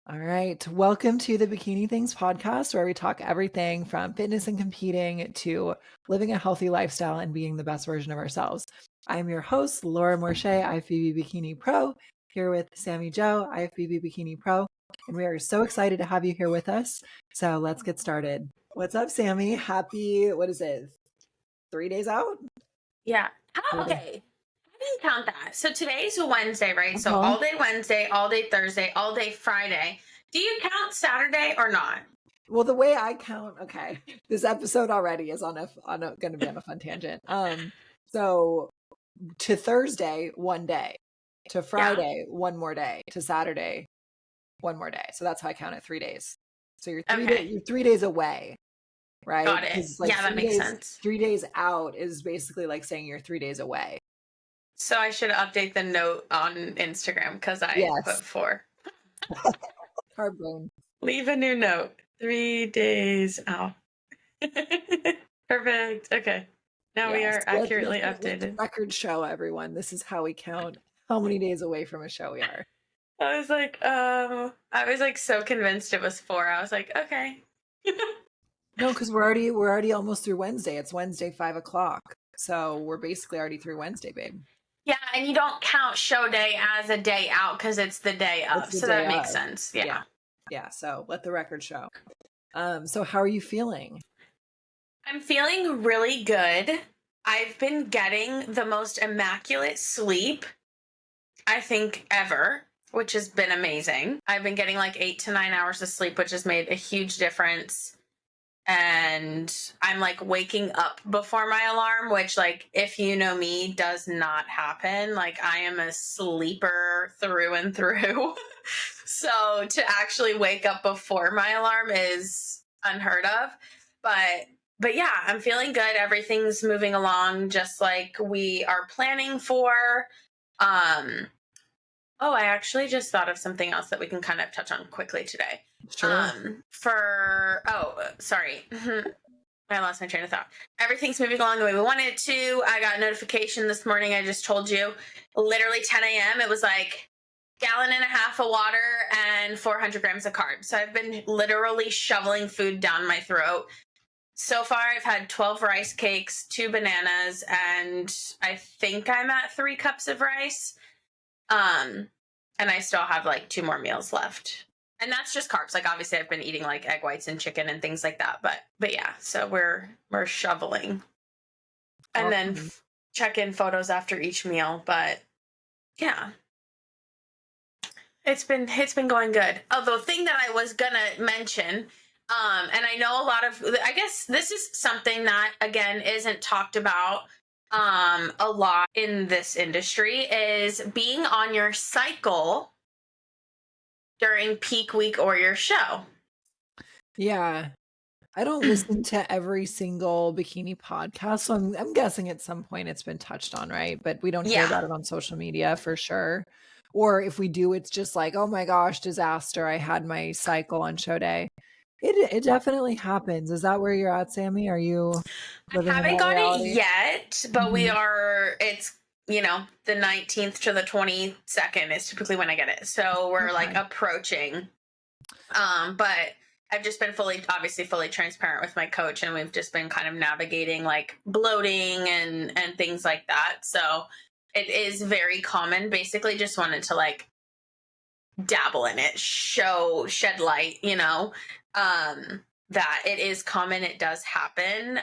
All right. Welcome to the Bikini Things podcast, where we talk everything from fitness and competing to living a healthy lifestyle and being the best version of ourselves. I'm your host, Laura Morche, IFBB Bikini Pro, here with Sammy Joe, IFBB Bikini Pro. And we are so excited to have you here with us. So let's get started. What's up, Sammy? Happy, what is it? 3 days out? Yeah. Okay. Okay. How do you count that? So today's a Wednesday, right? So Uh-huh. all day Wednesday, all day Thursday, all day Friday. Do you count Saturday or not? Well, the way I count, okay, this episode already is going to be on a fun tangent. So to Thursday, one day, to Yeah. Friday, one more day, to Saturday, one more day. So that's how I count it, 3 days. So Okay. you're 3 days away, right? Got it. Because like Yeah, that makes sense. 3 days out is basically like saying you're 3 days away. So I should update the note on Instagram because I put Yes. 4. Hard brain. Leave a new note. 3 days out. Perfect. Okay. Now we Yes. are accurately Let the updated. record show, everyone. This is how we count how many days away from a show we are. I was like so convinced it was 4. I was like, okay. No, because we're already almost through Wednesday. It's Wednesday, 5 o'clock. So we're basically already through Wednesday, babe. Yeah, and you don't count show day as a day out because it's the day of. It's the So day that makes of. sense. Yeah. Yeah. So let the record show. So how are you feeling? I'm feeling really good. I've been getting the most immaculate sleep, I think, ever, which has been amazing. I've been getting like 8 to 9 hours of sleep, which has made a huge difference. And I'm like waking up before my alarm, which, like, if you know me, does not happen. Like, I am a sleeper through and through. So to actually wake up before my alarm is unheard of. But yeah, I'm feeling good. Everything's moving along just like we are planning for. Oh, I actually just thought of something else that we can kind of touch on quickly today. Sure. Sorry. I lost my train of thought. Everything's moving along the way we wanted it to. I got a notification this morning. I just told you, literally 10 a.m. It was like gallon and a half of water and 400 grams of carbs. So I've been literally shoveling food down my throat. So far, I've had 12 rice cakes, 2 bananas, and I think I'm at 3 cups of rice. And I still have like 2 more meals left. And that's just carbs. Like, obviously I've been eating like egg whites and chicken and things like that. But yeah, so we're shoveling. And then Awesome. check in photos after each meal. But yeah. It's been going good. Although, thing that I was gonna mention, and I know I guess this is something that again isn't talked about a lot in this industry, is being on your cycle during peak week or your show. Yeah. I don't listen to every single bikini podcast, so I'm guessing at some point it's been touched on, right? But we don't hear Yeah. about it on social media for sure. Or if we do, it's just like, oh my gosh, disaster! I had my cycle on show day. It definitely happens. Is that where you're at, Sammy? Are you I living in haven't that got it reality? yet, but Mhm. it's, the 19th to the 22nd is typically when I get it. So we're like Okay. approaching. But I've just been fully transparent with my coach, and we've just been kind of navigating like bloating and things like that. So it is very common. Basically, just wanted to like dabble in it, shed light, that it is common. It does happen.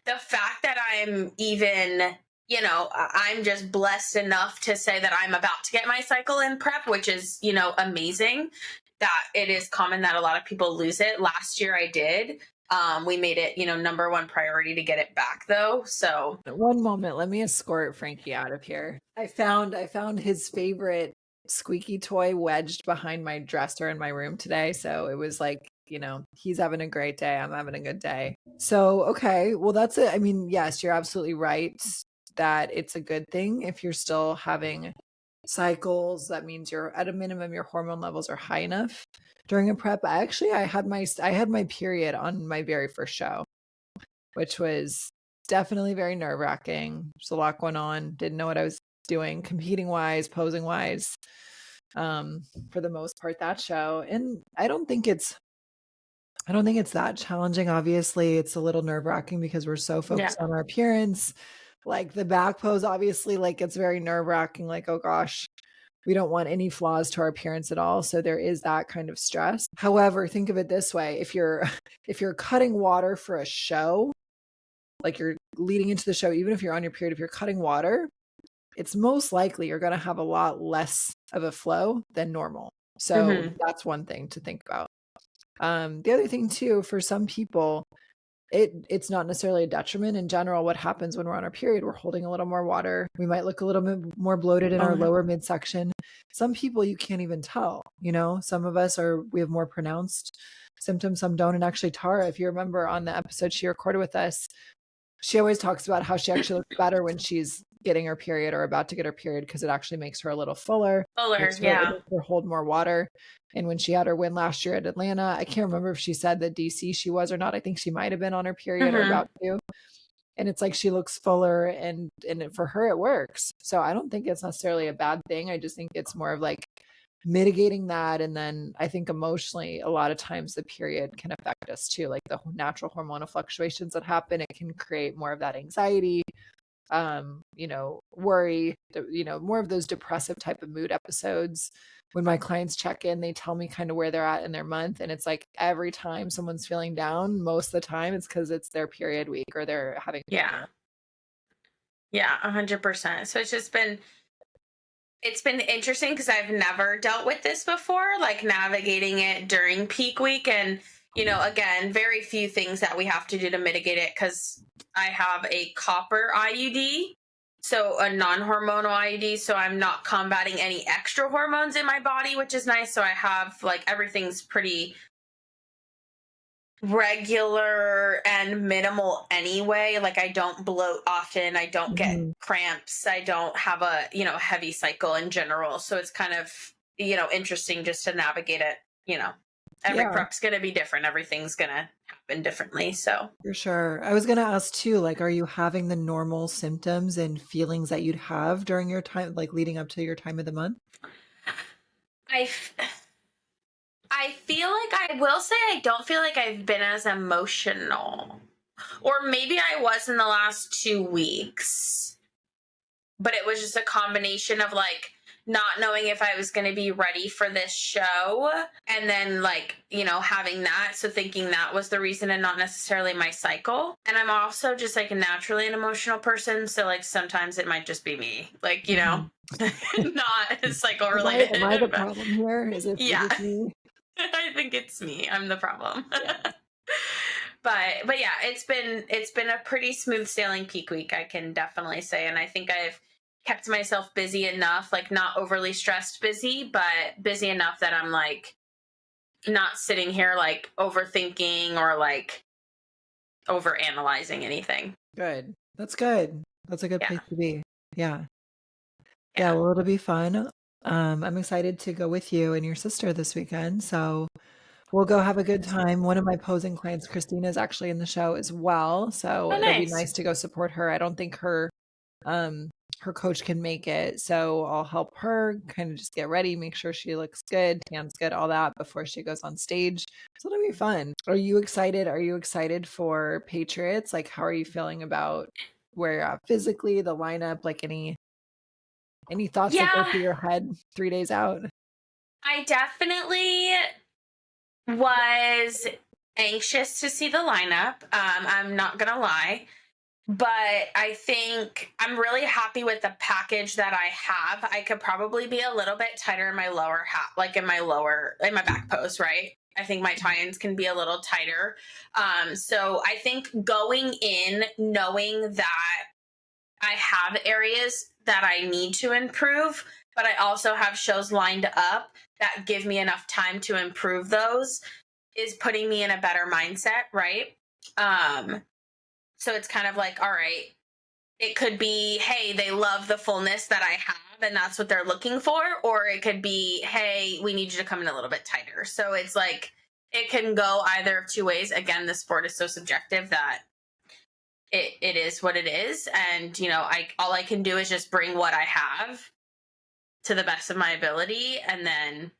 The fact that I'm even, I'm just blessed enough to say that I'm about to get my cycle in prep, which is, amazing. That it is common that a lot of people lose it. Last year I did. We made it, number one priority to get it back though. So One moment, let me escort Frankie out of here. I found his favorite squeaky toy wedged behind my dresser in my room today. So it was like, he's having a great day. I'm having a good day. So, okay. Well, that's it. I mean, yes, you're absolutely right that it's a good thing if you're still having cycles. That means you're at a minimum, your hormone levels are high enough during a prep. I had my period on my very first show, which was definitely very nerve-wracking. There's a lot going on. Didn't know what I was doing, competing wise, posing wise. for the most part, that show. And I don't think it's that challenging. Obviously, it's a little nerve-wracking because we're so Yeah. focused on our appearance. Like the back pose, obviously, like it's very nerve-wracking. Like, oh gosh, we don't want any flaws to our appearance at all. So there is that kind of stress. However, think of it this way. If you're cutting water for a show, like you're leading into the show, even if you're on your period, if you're cutting water, it's most likely you're going to have a lot less of a flow than normal. So that's one thing to think about. The other thing too, for some people, it's not necessarily a detriment. In general, what happens when we're on our period, we're holding a little more water. We might look a little bit more bloated in our lower midsection. Some people you can't even tell, some of us we have more pronounced symptoms, some don't. And actually, Tara, if you remember on the episode she recorded with us, she always talks about how she actually looks better when she's getting her period or about to get her period, because it actually makes her a little fuller. Makes her hold more water. And when she had her win last year at Atlanta, I can't remember if she said that DC she was or not. I think she might have been on her period or about to. And it's like she looks fuller, and for her it works. So I don't think it's necessarily a bad thing. I just think it's more of like mitigating that. And then I think emotionally, a lot of times the period can affect us too, like the natural hormonal fluctuations that happen. It can create more of that anxiety, worry, more of those depressive type of mood episodes. When my clients check in, they tell me kind of where they're at in their month. And it's like every time someone's feeling down, most of the time it's because it's their period week or they're having. Yeah. 100%. So it's been interesting because I've never dealt with this before, like navigating it during peak week. And, again, very few things that we have to do to mitigate it, because I have a copper IUD, so a non-hormonal IUD. So I'm not combating any extra hormones in my body, which is nice. So I have like everything's pretty regular and minimal anyway. Like I don't bloat often, I don't get cramps, I don't have a heavy cycle in general. So it's kind of interesting just to navigate it. Every prep's gonna be different, everything's gonna happen differently. So for sure. I was gonna ask too, like, are you having the normal symptoms and feelings that you'd have during your time, like leading up to your time of the month? I feel like, I will say, I don't feel like I've been as emotional. Or maybe I was in the last 2 weeks. But it was just a combination of like not knowing if I was going to be ready for this show. And then like, having that. So thinking that was the reason and not necessarily my cycle. And I'm also just like naturally an emotional person. So like sometimes it might just be me. Like, not cycle related. Am I the problem here? Is it me? I think it's me. I'm the problem. Yeah. But yeah, it's been a pretty smooth sailing peak week, I can definitely say. And I think I've kept myself busy enough, like not overly stressed busy, but busy enough that I'm like not sitting here like overthinking or like over analyzing anything. Good. That's good. That's a good place to be. Yeah. Well, it'll be fun. I'm excited to go with you and your sister this weekend. So we'll go have a good time. One of my posing clients, Christina, is actually in the show as well. So it'll be nice to go support her. I don't think her coach can make it. So I'll help her kind of just get ready, make sure she looks good, tan's good, all that before she goes on stage. So it'll be fun. Are you excited? Are you excited for Patriots? Like, how are you feeling about where you're at physically, the lineup, like any thoughts that go through your head 3 days out? I definitely was anxious to see the lineup. I'm not gonna lie, but I think I'm really happy with the package that I have. I could probably be a little bit tighter in my lower half, like in my back post, right? I think my tie-ins can be a little tighter. So I think going in knowing that I have areas that I need to improve, but I also have shows lined up that give me enough time to improve those, is putting me in a better mindset, right? So it's kind of like, all right, it could be, hey, they love the fullness that I have and that's what they're looking for. Or it could be, hey, we need you to come in a little bit tighter. So it's like, it can go either of two ways. Again, the sport is so subjective that it is what it is. And, all I can do is just bring what I have to the best of my ability. And then,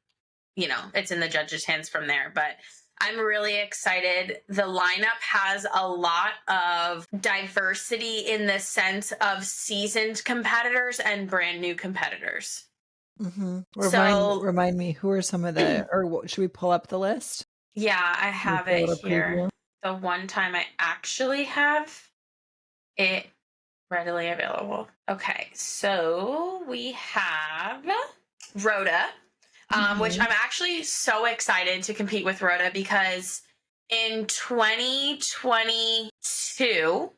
it's in the judges' hands from there. But I'm really excited. The lineup has a lot of diversity in the sense of seasoned competitors and brand new competitors. Mm-hmm. Remind me, who are some of the, or should we pull up the list? Yeah, I have it here. Preview? The one time I actually have it readily available. Okay, so we have Rhoda, which I'm actually so excited to compete with Rhoda because in 2022,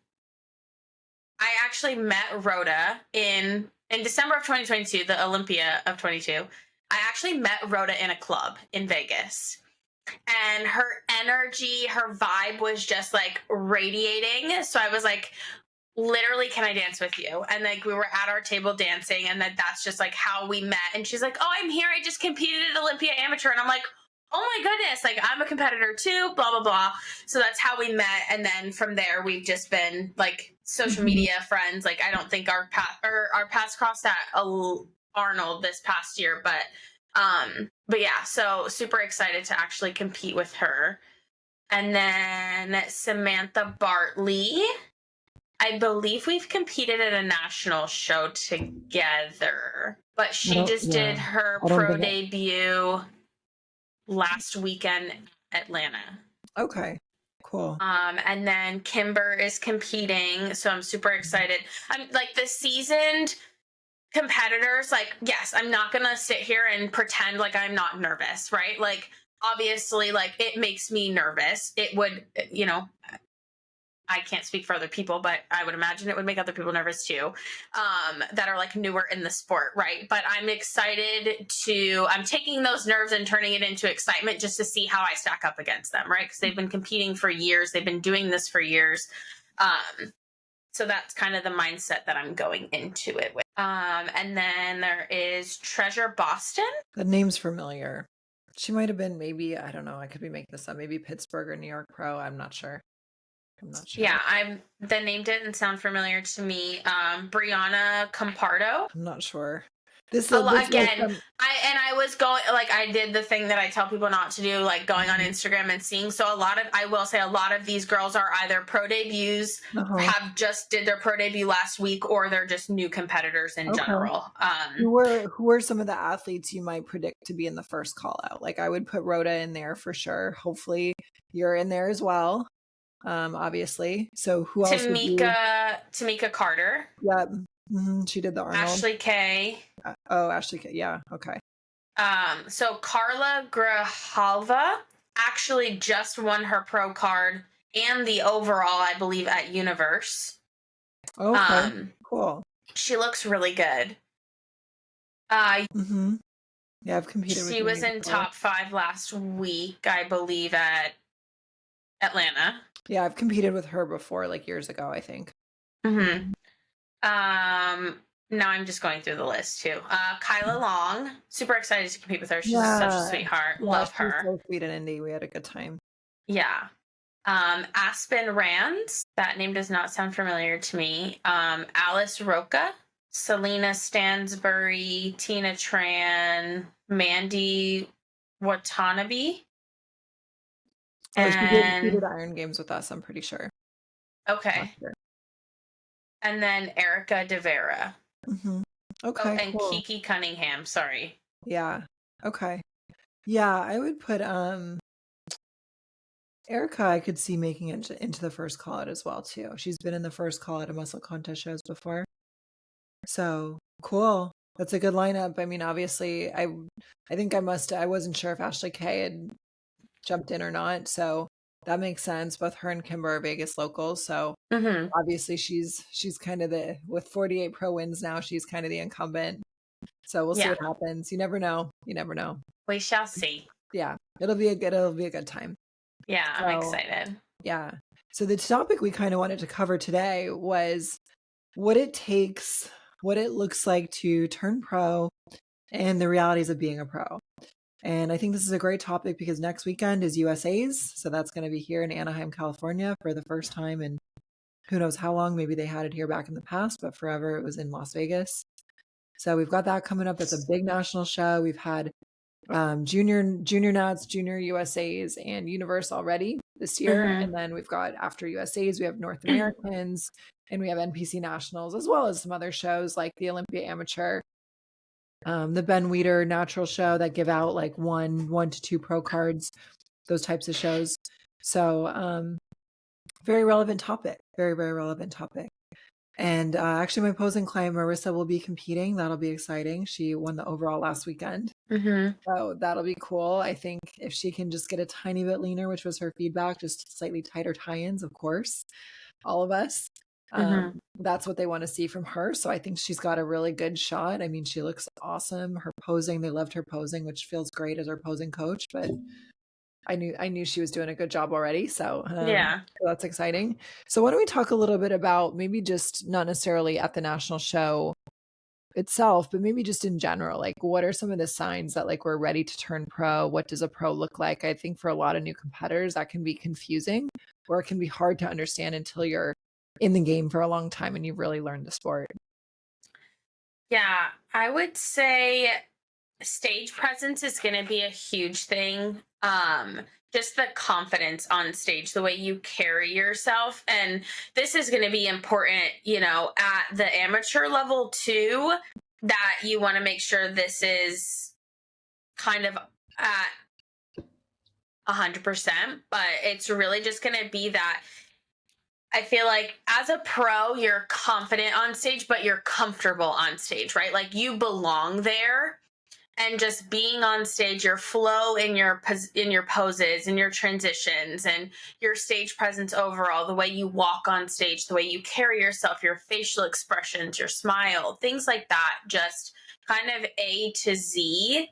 I actually met Rhoda in December of 2022, the Olympia of 22. I actually met Rhoda in a club in Vegas. And her energy, her vibe was just like radiating. So I was like, literally, can I dance with you? And like we were at our table dancing, and that's just like how we met. And she's like, oh, I'm here, I just competed at Olympia Amateur. And I'm like, oh my goodness, like I'm a competitor too, blah blah blah. So that's how we met. And then from there we've just been like social media friends. Like I don't think our paths crossed at Arnold this past year, but yeah, so super excited to actually compete with her. And then Samantha Bartley, I believe we've competed at a national show together, but she just did her pro debut last weekend, Atlanta. Okay, cool. And then Kimber is competing, so I'm super excited. I'm like the seasoned competitors, like, yes, I'm not gonna sit here and pretend like I'm not nervous, right? Like, obviously, like, it makes me nervous. It would, I can't speak for other people, but I would imagine it would make other people nervous too, that are like newer in the sport, right? But I'm excited I'm taking those nerves and turning it into excitement just to see how I stack up against them, right? Because they've been competing for years. They've been doing this for years. So that's kind of the mindset that I'm going into it with. And then there is Treasure Boston. The name's familiar. She might have been maybe, I don't know, I could be making this up, maybe Pittsburgh or New York Pro. I'm not sure. Yeah, the name didn't sound familiar to me. Brianna Compardo. I'm not sure. I was going, like, I did the thing that I tell people not to do, like going on Instagram and seeing. So I will say a lot of these girls are either pro debuts, have just did their pro debut last week, or they're just new competitors in general. Who were some of the athletes you might predict to be in the first call out? Like I would put Rhoda in there for sure. Hopefully you're in there as well. Obviously. So who else? Tamika Carter. Yep. She did the Arnold. Ashley K. Ashley K. Yeah. Okay. So Carla Grijalva actually just won her pro card and the overall, I believe, at Universe. Okay. Cool. She looks really good. Yeah, I've competed with her. She was in top 5 last week, I believe, at Atlanta. Yeah, I've competed with her before, like years ago, I think. Now I'm just going through the list too. Kyla Long, super excited to compete with her. She's such a sweetheart. Love her. So sweet and Indy. We had a good time. Yeah. Aspen Rands. That name does not sound familiar to me. Alice Roca, Selena Stansbury, Tina Tran, Mandy Watanabe. She did Iron Games with us, I'm pretty sure. Okay. And then Erica De Vera. Okay. And cool. Kiki Cunningham, sorry. Yeah. Okay. Yeah, I would put Erica, I could see making it into the first call out as well too. She's been in the first call out of muscle contest shows before. So cool. That's a good lineup. I mean, obviously I think I wasn't sure if Ashley K had jumped in or not. So that makes sense. Both her and Kimber are Vegas locals. So obviously she's kind of with 48 pro wins now. She's kind of the incumbent. So we'll see what happens. You never know. We shall see. Yeah. It'll be a good time. Yeah. I'm excited. Yeah. So the topic we kind of wanted to cover today was what it takes, what it looks like to turn pro and the realities of being a pro. And I think this is a great topic because next weekend is USA's. So that's going to be here in Anaheim, California for the first time. And who knows how long, maybe they had it here back in the past, but forever it was in Las Vegas. So we've got that coming up. That's a big national show. We've had junior Nats, junior USAs, and Universe already this year. And then we've got after USAs, we have North Americans, and we have NPC Nationals, as well as some other shows like the Olympia Amateur, the Ben Weeder Natural Show that give out like one to two pro cards, those types of shows. So very relevant topic, very, very relevant topic. And actually, my posing client, Marissa, will be competing. That'll be exciting. She won the overall last weekend. So that'll be cool. I think if she can just get a tiny bit leaner, which was her feedback, just slightly tighter tie-ins, of course, all of us. That's what they want to see from her. So I think she's got a really good shot. I mean, she looks awesome. Her posing, they loved her posing, which feels great as our posing coach, but I knew she was doing a good job already. So Yeah. that's exciting. So why don't we talk a little bit about maybe just not necessarily at the national show itself, but maybe just in general, like what are some of the signs that like we're ready to turn pro? What does a pro look like? I think for a lot of new competitors that can be confusing, or it can be hard to understand until you're in the game for a long time and you've really learned the sport. Yeah, I would say stage presence is going to be a huge thing. Just the confidence on stage, the way you carry yourself. And this is going to be important, at the amateur level too, that you want to make sure this is kind of at 100%, but it's really just going to be that I feel like as a pro, you're confident on stage, but you're comfortable on stage, right? Like you belong there. And just being on stage, your flow in your poses and your transitions and your stage presence overall, the way you walk on stage, the way you carry yourself, your facial expressions, your smile, things like that, just kind of A to Z.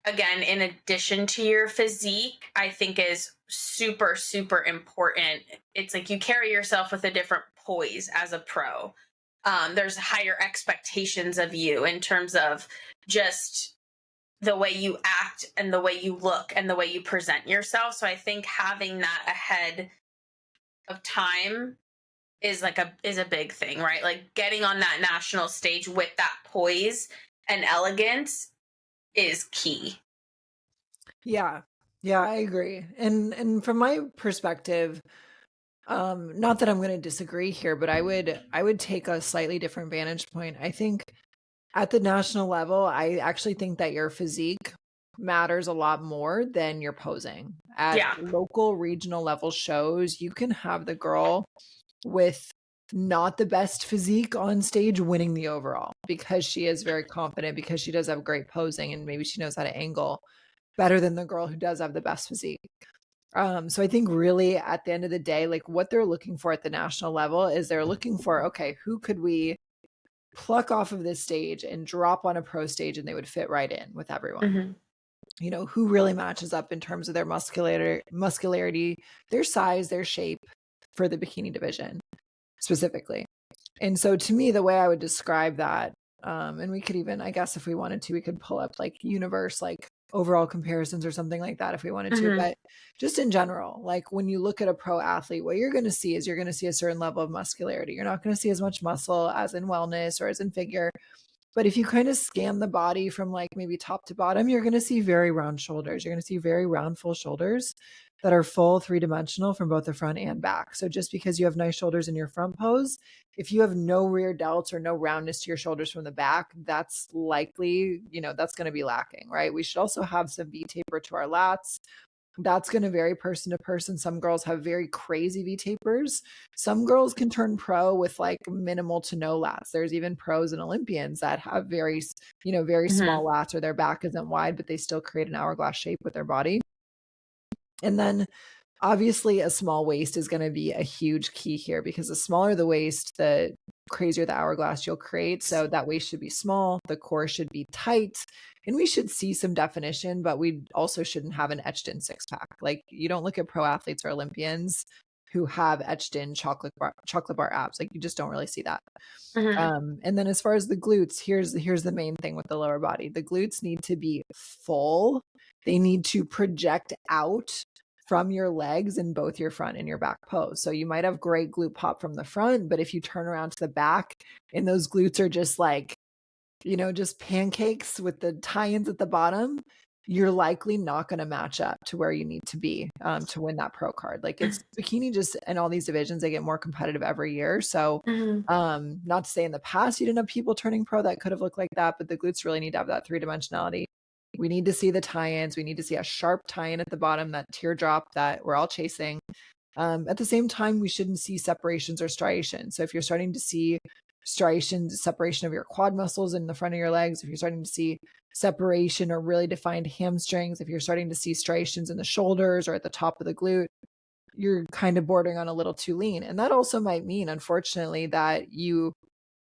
Again, in addition to your physique, I think is super, super important. It's like you carry yourself with a different poise as a pro. There's higher expectations of you in terms of just the way you act and the way you look and the way you present yourself. So I think having that ahead of time is a big thing, right? Like getting on that national stage with that poise and elegance is key. Yeah, I agree. And from my perspective, not that I'm going to disagree here, but I would take a slightly different vantage point. I think at the national level, I actually think that your physique matters a lot more than your posing. At local, regional level shows, you can have the girl with not the best physique on stage winning the overall because she is very confident, because she does have great posing, and maybe she knows how to angle better than the girl who does have the best physique. So I think really at the end of the day, like what they're looking for at the national level is they're looking for, okay, who could we pluck off of this stage and drop on a pro stage and they would fit right in with everyone. Who really matches up in terms of their muscularity, their size, their shape for the bikini division specifically. And so to me, the way I would describe that, and we could even, I guess if we wanted to, we could pull up like universe, like overall comparisons or something like that if we wanted to. But just in general, like when you look at a pro athlete, what you're going to see is you're going to see a certain level of muscularity. You're not going to see as much muscle as in wellness or as in figure. But if you kind of scan the body from like maybe top to bottom, you're going to see very round shoulders. You're going to see very round, full shoulders that are full three-dimensional from both the front and back. So just because you have nice shoulders in your front pose, if you have no rear delts or no roundness to your shoulders from the back, that's likely, that's going to be lacking, right? We should also have some V-taper to our lats. That's going to vary person to person. Some girls have very crazy V-tapers. Some girls can turn pro with like minimal to no lats. There's even pros and Olympians that have very small lats, or their back isn't wide, but they still create an hourglass shape with their body. And then obviously a small waist is going to be a huge key here, because the smaller the waist, the crazier the hourglass you'll create. So that waist should be small, the core should be tight, and we should see some definition, but we also shouldn't have an etched in six pack. Like you don't look at pro athletes or Olympians who have etched in chocolate bar abs. Like you just don't really see that. And then as far as the glutes, here's the main thing with the lower body. The glutes need to be full. They need to project out from your legs in both your front and your back pose. So you might have great glute pop from the front, but if you turn around to the back and those glutes are just like just pancakes with the tie-ins at the bottom, you're likely not going to match up to where you need to be to win that pro card. Like it's bikini just in all these divisions, they get more competitive every year. So not to say in the past you didn't have people turning pro that could have looked like that, but the glutes really need to have that three-dimensionality. We need to see the tie-ins. We need to see a sharp tie-in at the bottom, that teardrop that we're all chasing. At the same time, we shouldn't see separations or striations. So if you're starting to see striations, separation of your quad muscles in the front of your legs, if you're starting to see separation or really defined hamstrings, if you're starting to see striations in the shoulders or at the top of the glute, you're kind of bordering on a little too lean. And that also might mean, unfortunately, that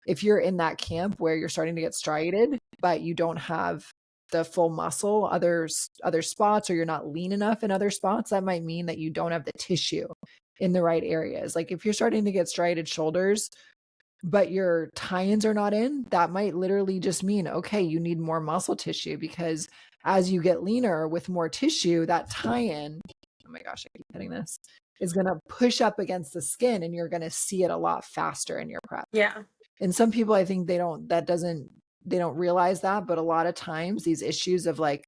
if you're in that camp where you're starting to get striated, but you don't have the full muscle, other spots, or you're not lean enough in other spots, that might mean that you don't have the tissue in the right areas. Like if you're starting to get striated shoulders, but your tie-ins are not in, that might literally just mean, okay, you need more muscle tissue, because as you get leaner with more tissue, that tie-in, oh my gosh, I keep hitting this, is going to push up against the skin and you're going to see it a lot faster in your prep. Yeah. And some people, I think they don't realize that, but a lot of times these issues of like,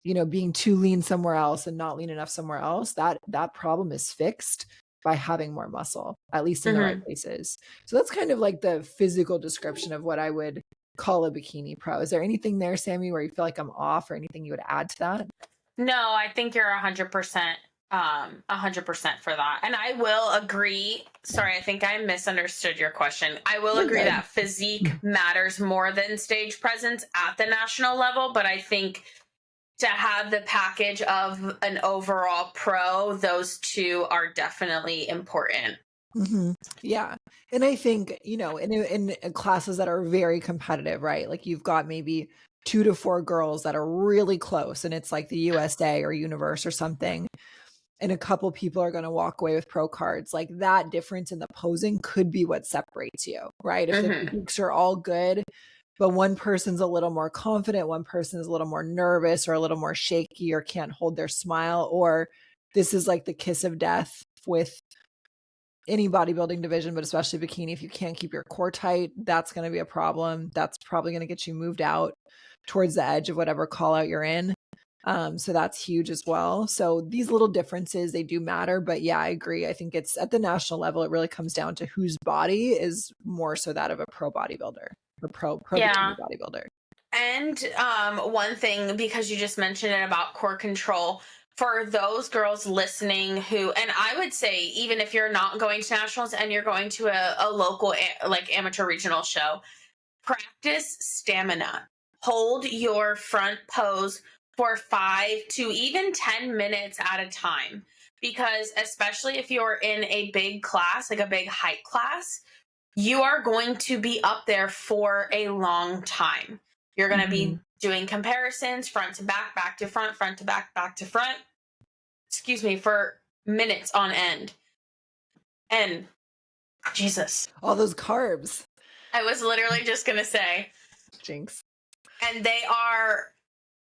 being too lean somewhere else and not lean enough somewhere else, that problem is fixed by having more muscle, at least in the right places. So that's kind of like the physical description of what I would call a bikini pro. Is there anything there, Sammy, where you feel like I'm off, or anything you would add to that? No, I think you're 100%, 100% for that. And I will agree. Sorry, I think I misunderstood your question. I will agree that physique matters more than stage presence at the national level, but I think to have the package of an overall pro, those two are definitely important. Yeah. And I think, in classes that are very competitive, right? Like you've got maybe 2 to 4 girls that are really close and it's like the USA or Universe or something, and a couple people are going to walk away with pro cards. Like that difference in the posing could be what separates you, right? If the techniques are all good, but one person's a little more confident, one person is a little more nervous or a little more shaky or can't hold their smile, or this is like the kiss of death with any bodybuilding division, but especially bikini. If you can't keep your core tight, that's going to be a problem. That's probably going to get you moved out towards the edge of whatever call out you're in. So that's huge as well. So these little differences, they do matter, but yeah, I agree. I think it's at the national level, it really comes down to whose body is more so that of a pro bodybuilder or pro bikini bodybuilder. And one thing, because you just mentioned it about core control, for those girls listening who, and I would say, even if you're not going to nationals and you're going to a local, like amateur regional show, practice stamina. Hold your front pose for 5 to even 10 minutes at a time. Because especially if you're in a big class, like a big height class, you are going to be up there for a long time. You're going to be doing comparisons, front to back to front to back to front, for minutes on end. And Jesus. All those carbs. I was literally just going to say. Jinx. And they are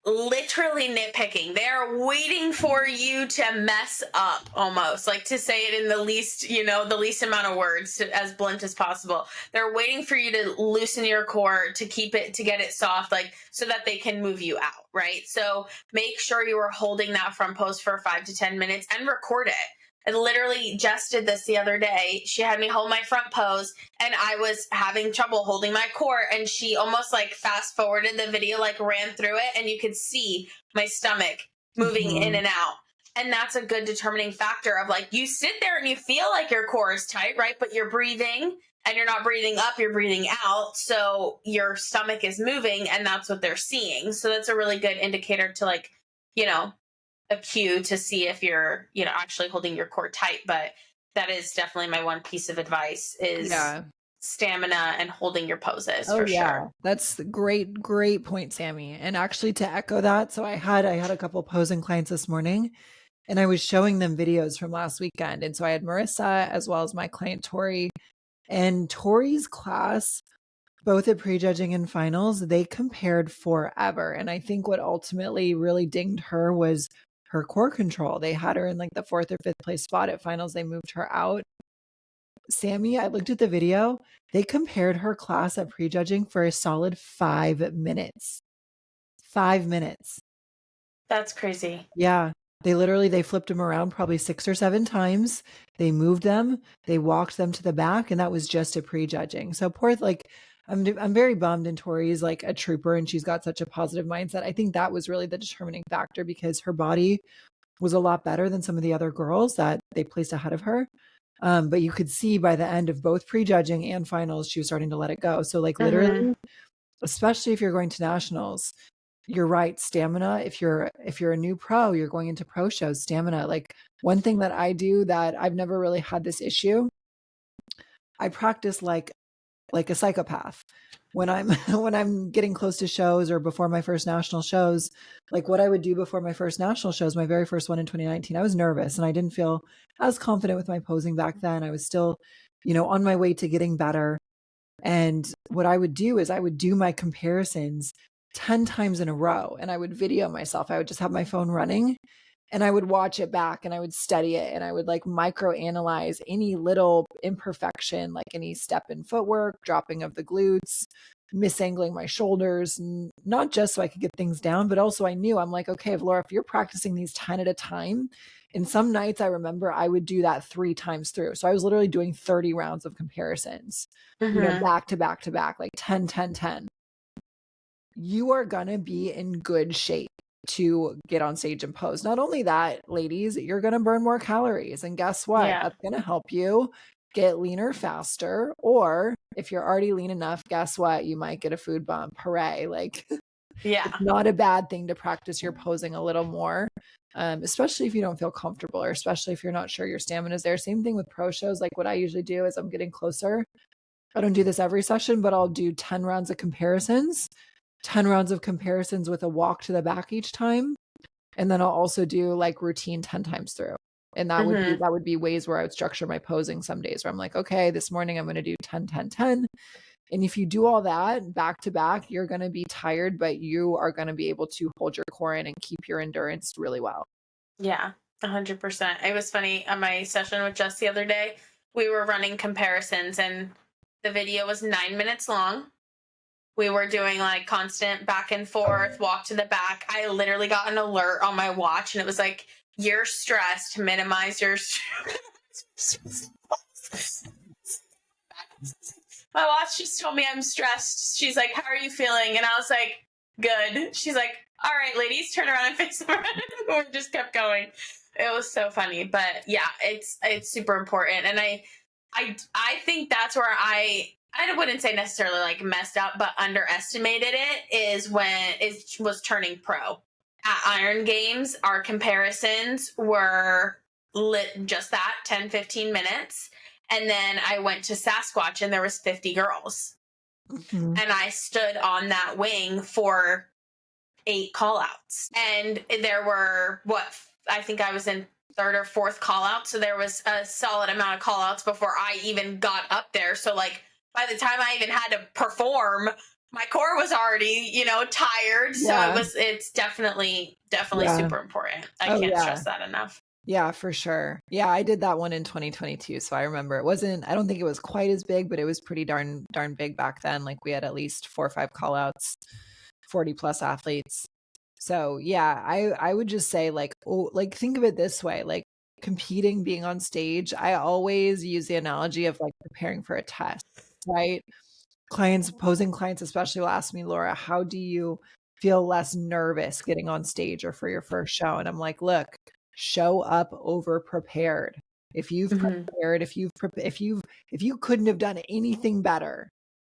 literally nitpicking. They're waiting for you to mess up, almost, like to say it in the least, the least amount of words, as blunt as possible. They're waiting for you to loosen your core, to get it soft, like so that they can move you out, right? So make sure you are holding that front pose for 5 to 10 minutes and record it. I literally just did this the other day. She had me hold my front pose and I was having trouble holding my core, and she almost like fast forwarded the video, like ran through it, and you could see my stomach moving in and out. And that's a good determining factor of like, you sit there and you feel like your core is tight, right? But you're breathing and you're not breathing up, you're breathing out. So your stomach is moving, and that's what they're seeing. So that's a really good indicator to like, a cue to see if you're, actually holding your core tight. But that is definitely my one piece of advice is stamina and holding your poses sure. That's great point, Sammy. And actually to echo that, so I had a couple posing clients this morning and I was showing them videos from last weekend. And so I had Marissa as well as my client Tori, and Tori's class, both at prejudging and finals, they compared forever. And I think what ultimately really dinged her was her core control. They had her in like the 4th or 5th place spot at finals. They moved her out. Sammy, I looked at the video. They compared her class at prejudging for a solid 5 minutes. 5 minutes. That's crazy. Yeah. They flipped them around probably 6 or 7 times. They moved them, they walked them to the back, and that was just a prejudging. So poor, like, I'm very bummed. And Tori's like a trooper and she's got such a positive mindset. I think that was really the determining factor because her body was a lot better than some of the other girls that they placed ahead of her. But you could see by the end of both prejudging and finals, she was starting to let it go. So like literally, especially if you're going to nationals, you're right, stamina. If you're a new pro, you're going into pro shows, stamina. Like one thing that I do that I've never really had this issue, I practice like a psychopath. When I'm when I'm getting close to shows or before my first national shows, like what I would do before my first national shows, my very first one in 2019, I was nervous and I didn't feel as confident with my posing back then. I was still, on my way to getting better. And what I would do is I would do my comparisons 10 times in a row and I would video myself. I would just have my phone running and I would watch it back and I would study it and I would like micro analyze any little imperfection, like any step in footwork, dropping of the glutes, misangling my shoulders, not just so I could get things down, but also I knew I'm like, okay, Laura, if you're practicing these 10 at a time, and some nights I remember I would do that 3 times through. So I was literally doing 30 rounds of comparisons, back to back to back, like 10, 10, 10. You are going to be in good shape to get on stage and pose. Not only that, ladies, you're going to burn more calories. And guess what? Yeah. That's going to help you get leaner faster. Or if you're already lean enough, guess what? You might get a food bump. Hooray. Like, Yeah. it's not a bad thing to practice your posing a little more, especially if you don't feel comfortable or especially if you're not sure your stamina is there. Same thing with pro shows. Like what I usually do is I'm getting closer. I don't do this every session, but I'll do 10 rounds of comparisons. 10 rounds of comparisons with a walk to the back each time. And then I'll also do like routine 10 times through. And that would be ways where I would structure my posing some days where I'm like, okay, this morning I'm going to do 10, 10, 10. And if you do all that back to back, you're going to be tired, but you are going to be able to hold your core in and keep your endurance really well. Yeah, 100%. It was funny on my session with Jess the other day, we were running comparisons and the video was 9 minutes long. We were doing like constant back and forth, walk to the back. I literally got an alert on my watch and it was like, you're stressed, minimize your my watch just told me I'm stressed. She's like, how are you feeling? And I was like, good. She's like, all right, ladies, turn around and face the we just kept going. It was so funny. But yeah, it's super important. And I think that's where I wouldn't say necessarily like messed up, but underestimated it is when it was turning pro. At Iron Games, our comparisons were just that 10, 15 minutes. And then I went to Sasquatch and there was 50 girls. And I stood on that wing for 8 call outs. And there were, I think I was in 3rd or 4th call out. So there was a solid amount of call outs before I even got up there. So like by the time I even had to perform, my core was already, tired. So it's definitely super important. I can't stress that enough. Yeah, for sure. Yeah, I did that one in 2022. So I remember I don't think it was quite as big, but it was pretty darn big back then. Like we had at least 4 or 5 call outs, 40 plus athletes. So yeah, I would just say like think of it this way, like competing, being on stage. I always use the analogy of like preparing for a test, right? Posing clients especially will ask me, Laura, how do you feel less nervous getting on stage or for your first show? And I'm like, look, show up over prepared. If you've prepared, if you couldn't have done anything better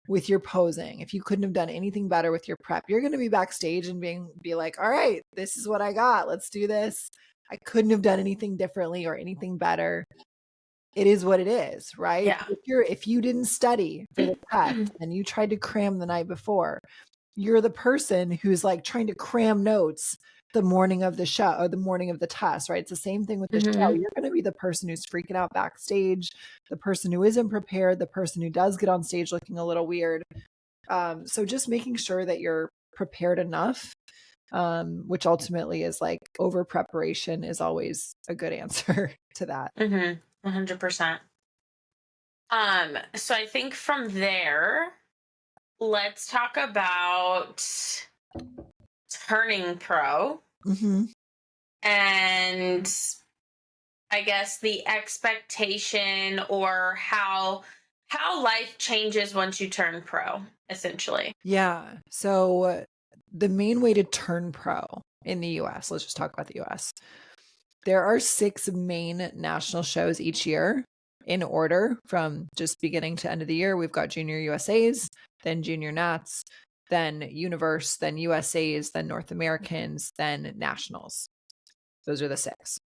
with your posing, if you couldn't have done anything better with your prep, you're going to be backstage and be like, all right, this is what I got. Let's do this. I couldn't have done anything differently or anything better. It is what it is, right? Yeah. If you didn't study for the test and you tried to cram the night before, you're the person who's like trying to cram notes the morning of the show or the morning of the test, right? It's the same thing with the show. You're going to be the person who's freaking out backstage, the person who isn't prepared, the person who does get on stage looking a little weird. So just making sure that you're prepared enough, which ultimately is like over preparation is always a good answer to that. 100%. So I think from there, let's talk about turning pro Mm-hmm. and I guess the expectation or how life changes once you turn pro, essentially. Yeah. So the main way to turn pro in the US, let's just talk about the US. There are 6 main national shows each year in order from just beginning to end of the year. We've got Junior USA's, then Junior Nats, then Universe, then USA's, then North Americans, then Nationals. Those are the 6.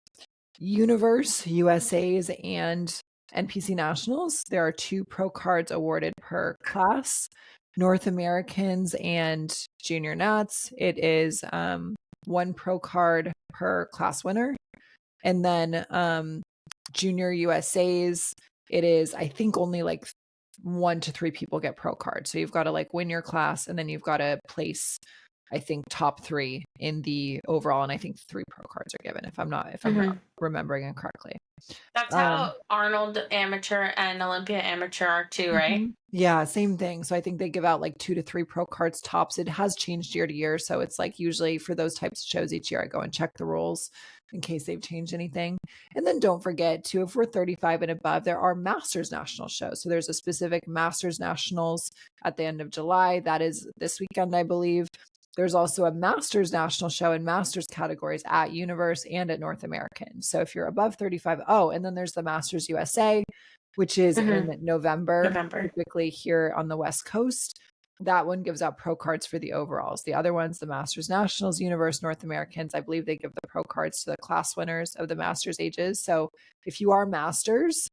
Universe, USA's, and NPC Nationals, there are 2 pro cards awarded per class. North Americans and Junior Nats, it is 1 pro card per class winner. And then Junior USA's, it is, I think, only like 1 to 3 people get pro cards. So you've got to like win your class, and then you've got to place, I think, top 3 in the overall, and I think 3 pro cards are given if I'm not remembering it correctly. That's how Arnold Amateur and Olympia Amateur are too, right? Yeah, same thing. So I think they give out like 2 to 3 pro cards tops. It has changed year to year. So it's like usually for those types of shows each year, I go and check the rules in case they've changed anything. And then don't forget too, if we're 35 and above, there are Masters National shows. So there's a specific Masters Nationals at the end of July. That is this weekend, I believe. There's also a Masters National show in Masters categories at Universe and at North American. So if you're above 35, and then there's the Masters USA, which is in November, typically here on the West Coast. That one gives out pro cards for the overalls. The other ones, the Masters Nationals, Universe, North Americans, I believe they give the pro cards to the class winners of the Masters ages. So if you are Masters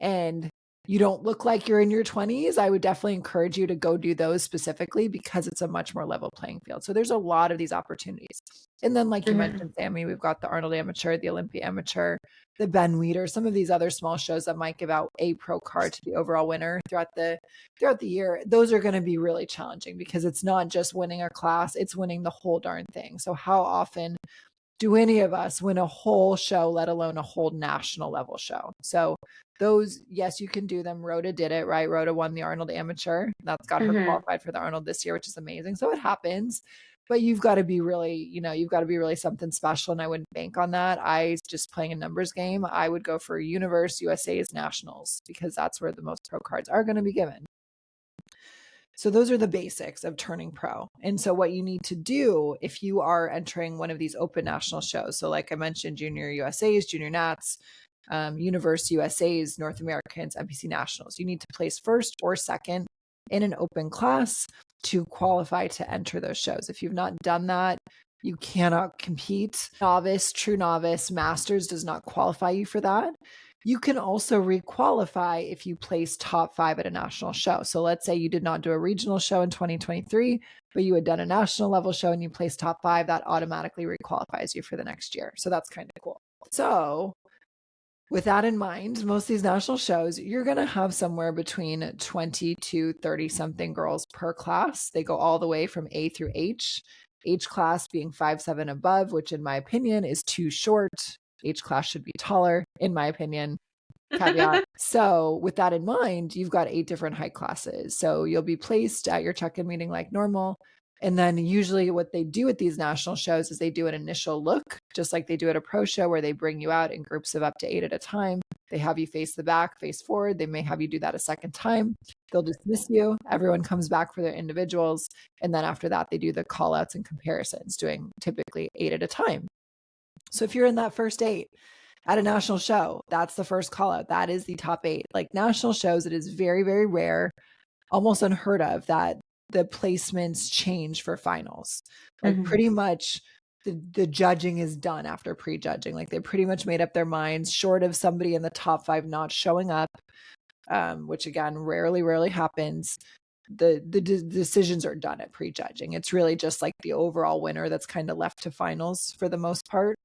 and you don't look like you're in your 20s, I would definitely encourage you to go do those specifically because it's a much more level playing field. So there's a lot of these opportunities. And then, like you mentioned, Sammy, we've got the Arnold Amateur, the Olympia Amateur, the Ben Weeder, some of these other small shows that might give out a pro card to the overall winner throughout the year. Those are going to be really challenging because it's not just winning a class, it's winning the whole darn thing. So how often do any of us win a whole show, let alone a whole national level show? So those, yes, you can do them. Rhoda did it, right? Rhoda won the Arnold Amateur. That's got her qualified for the Arnold this year, which is amazing. So it happens, but you've got to be really, you've got to be really something special. And I wouldn't bank on that. I just playing a numbers game. I would go for Universe, USA's, Nationals, because that's where the most pro cards are going to be given. So those are the basics of turning pro. And so what you need to do if you are entering one of these open national shows, so like I mentioned, Junior USA's, Junior Nats, Universe USA's, North Americans, NPC Nationals, you need to place first or second in an open class to qualify to enter those shows. If you've not done that, you cannot compete. Novice, true novice, Masters does not qualify you for that. You can also requalify if you place top 5 at a national show. So let's say you did not do a regional show in 2023, but you had done a national level show and you placed top 5, that automatically requalifies you for the next year. So that's kind of cool. So with that in mind, most of these national shows, you're going to have somewhere between 20 to 30 something girls per class. They go all the way from A through H. H class being 5'7" above, which in my opinion is too short. H class should be taller, in my opinion. Caveat. So with that in mind, you've got 8 different height classes. So you'll be placed at your check-in meeting like normal. And then usually what they do at these national shows is they do an initial look, just like they do at a pro show where they bring you out in groups of up to 8 at a time. They have you face the back, face forward. They may have you do that a second time. They'll dismiss you. Everyone comes back for their individuals. And then after that, they do the call outs and comparisons, doing typically 8 at a time. So if you're in that first 8 at a national show, that's the first call out. That is the top 8. Like national shows, it is very, very rare, almost unheard of that the placements change for finals. Like pretty much the judging is done after prejudging. Like they pretty much made up their minds, short of somebody in the top 5 not showing up, which again, rarely happens. The decisions are done at prejudging. It's really just like the overall winner that's kind of left to finals for the most part.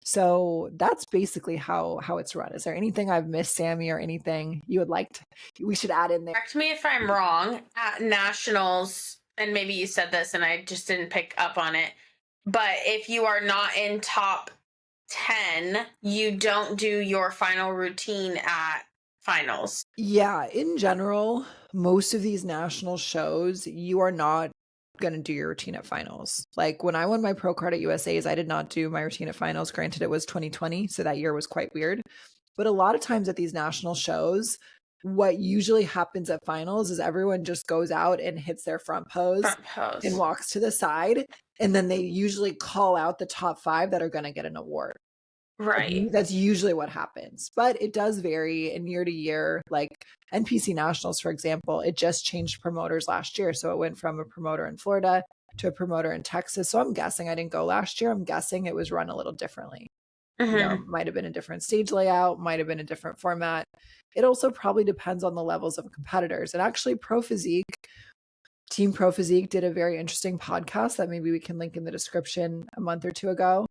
So that's basically how it's run. Is there anything I've missed, Sammy, or anything you would like we should add in there? Correct me if I'm wrong. At nationals, and maybe you said this and I just didn't pick up on it, but if you are not in top 10, you don't do your final routine at finals. Yeah, in general, most of these national shows, you are not going to do your routine at finals. Like when I won my pro card at USA's, I did not do my routine at finals. Granted, it was 2020, so that year was quite weird. But a lot of times at these national shows, what usually happens at finals is everyone just goes out and hits their front pose and walks to the side. And then they usually call out the top 5 that are going to get an award. Right. That's usually what happens, but it does vary in year to year. Like NPC Nationals, for example, it just changed promoters last year. So it went from a promoter in Florida to a promoter in Texas. So I'm guessing I didn't go last year. I'm guessing it was run a little differently. Might have been a different stage layout, might have been a different format. It also probably depends on the levels of competitors. And actually, Team Pro Physique did a very interesting podcast that maybe we can link in the description a month or two ago.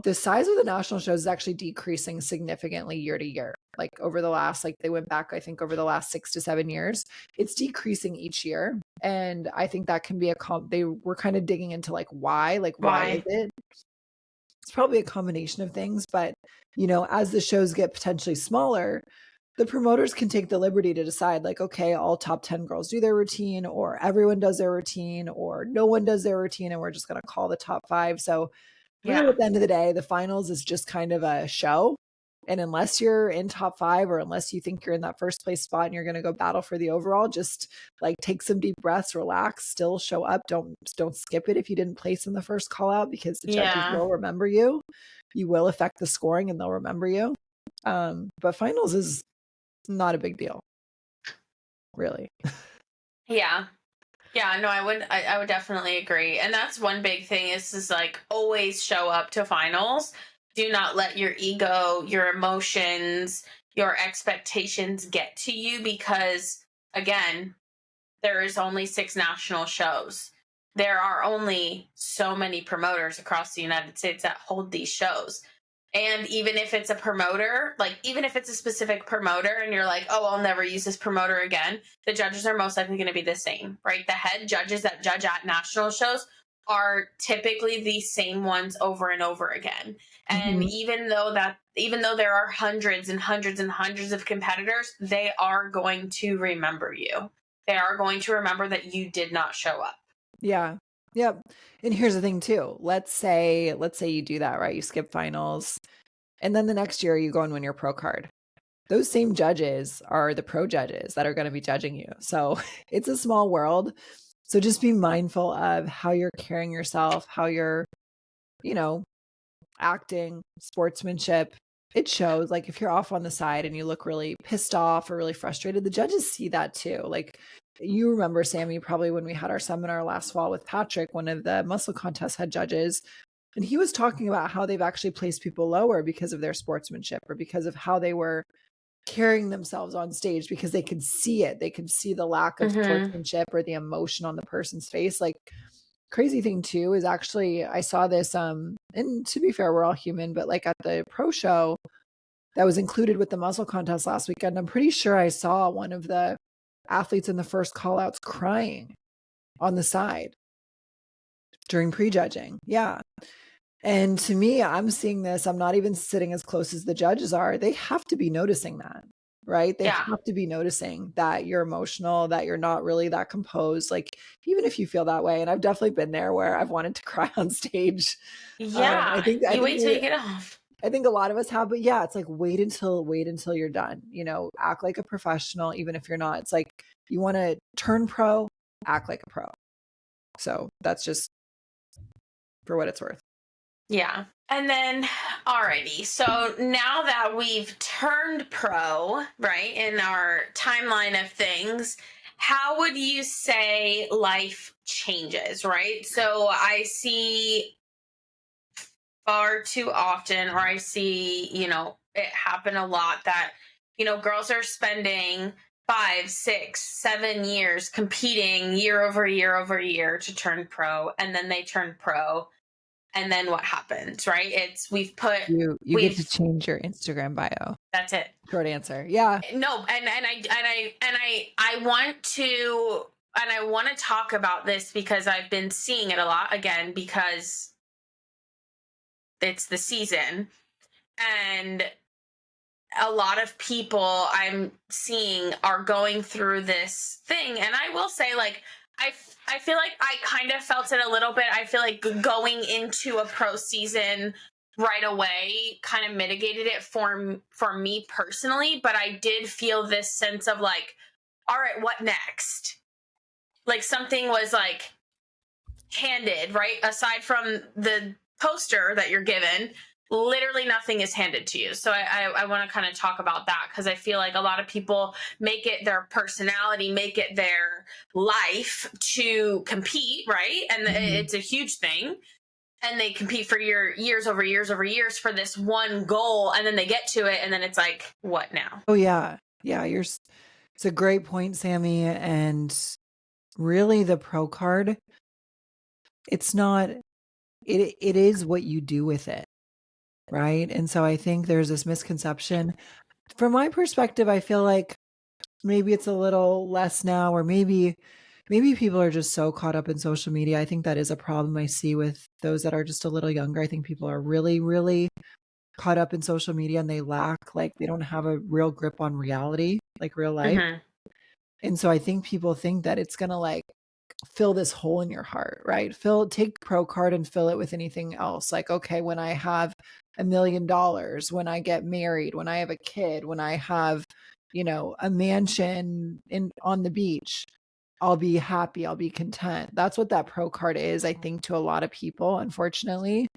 The size of the national shows is actually decreasing significantly year to year. Like over the last, they went back, I think over the last 6 to 7 years, it's decreasing each year. And I think that can be they were kind of digging into why is it? It's probably a combination of things, but as the shows get potentially smaller, the promoters can take the liberty to decide okay, all top 10 girls do their routine, or everyone does their routine, or no one does their routine, and we're just going to call the top 5. So really, at the end of the day, the finals is just kind of a show. And unless you're in top 5, or unless you think you're in that first place spot and you're going to go battle for the overall, just take some deep breaths, relax, still show up. Don't skip it if you didn't place in the first call out, because the judges will remember you. You will affect the scoring and they'll remember you. But finals is not a big deal, really. Yeah. Yeah, no, I would definitely agree. And that's one big thing is always show up to finals. Do not let your ego, your emotions, your expectations get to you, because again, there is only 6 national shows. There are only so many promoters across the United States that hold these shows. And even if it's a promoter, even if it's a specific promoter and you're like, oh, I'll never use this promoter again, the judges are most likely going to be the same, right? The head judges that judge at national shows are typically the same ones over and over again. And even though there are hundreds and hundreds and hundreds of competitors, they are going to remember you. They are going to remember that you did not show up. Yeah. Yep. And here's the thing too. Let's say you do that, right? You skip finals, and then the next year you go and win your pro card. Those same judges are the pro judges that are going to be judging you. So it's a small world. So just be mindful of how you're carrying yourself, how you're, acting, sportsmanship. It shows. If you're off on the side and you look really pissed off or really frustrated, the judges see that too. You remember, Sammy, probably when we had our seminar last fall with Patrick, one of the muscle contest head judges, and he was talking about how they've actually placed people lower because of their sportsmanship, or because of how they were carrying themselves on stage, because they could see it. They could see the lack of sportsmanship or the emotion on the person's face. Crazy thing too is actually, I saw this, and to be fair, we're all human, but at the pro show that was included with the muscle contest last weekend, I'm pretty sure I saw one of the athletes in the first call outs crying on the side during prejudging. Yeah. And to me, I'm seeing this, I'm not even sitting as close as the judges are. They have to be noticing that, right? They have to be noticing that you're emotional, that you're not really that composed. Even if you feel that way, and I've definitely been there where I've wanted to cry on stage. Yeah. I think wait till you get off. I think a lot of us have, but yeah, it's wait until you're done, act like a professional, even if you're not. It's you want to turn pro, act like a pro. So that's just for what it's worth. Yeah. And then, alrighty. So now that we've turned pro, right, in our timeline of things, how would you say life changes, right? So I see far too often, or I see, it happen a lot that, girls are spending 5, 6, 7 years competing year over year over year to turn pro, and then they turn pro. And then what happens, right? We've get to change your Instagram bio. That's it. Short answer. Yeah. No, and I want to talk about this because I've been seeing it a lot, again, because it's the season. And a lot of people I'm seeing are going through this thing. And I will say, like, I feel like I kind of felt it a little bit. I feel like going into a pro season right away kind of mitigated it for me personally. But I did feel this sense of like, all right, what next? Like something was like handed, right? Aside from the poster that you're given, literally nothing is handed to you. So I want to kind of talk about that, because I feel like a lot of people make it their personality, make it their life to compete, right? And it's a huge thing. And they compete for years over years for this one goal, and then they get to it, and then it's like, what now? Oh yeah. Yeah, it's a great point, Sammy. And really the pro card, it's not it is what you do with it, right? And so I think there's this misconception. From my perspective, I feel like maybe it's a little less now, or maybe people are just so caught up in social media. I think that is a problem I see with those that are just a little younger. I think people are really, really caught up in social media, and they don't have a real grip on reality, like real life. Mm-hmm. And so I think people think that it's going to like fill this hole in your heart, right? Take pro card and fill it with anything else. Like, okay, when I have $1 million, when I get married, when I have a kid, when I have, a mansion on the beach, I'll be happy, I'll be content. That's what that pro card is, I think, to a lot of people, unfortunately.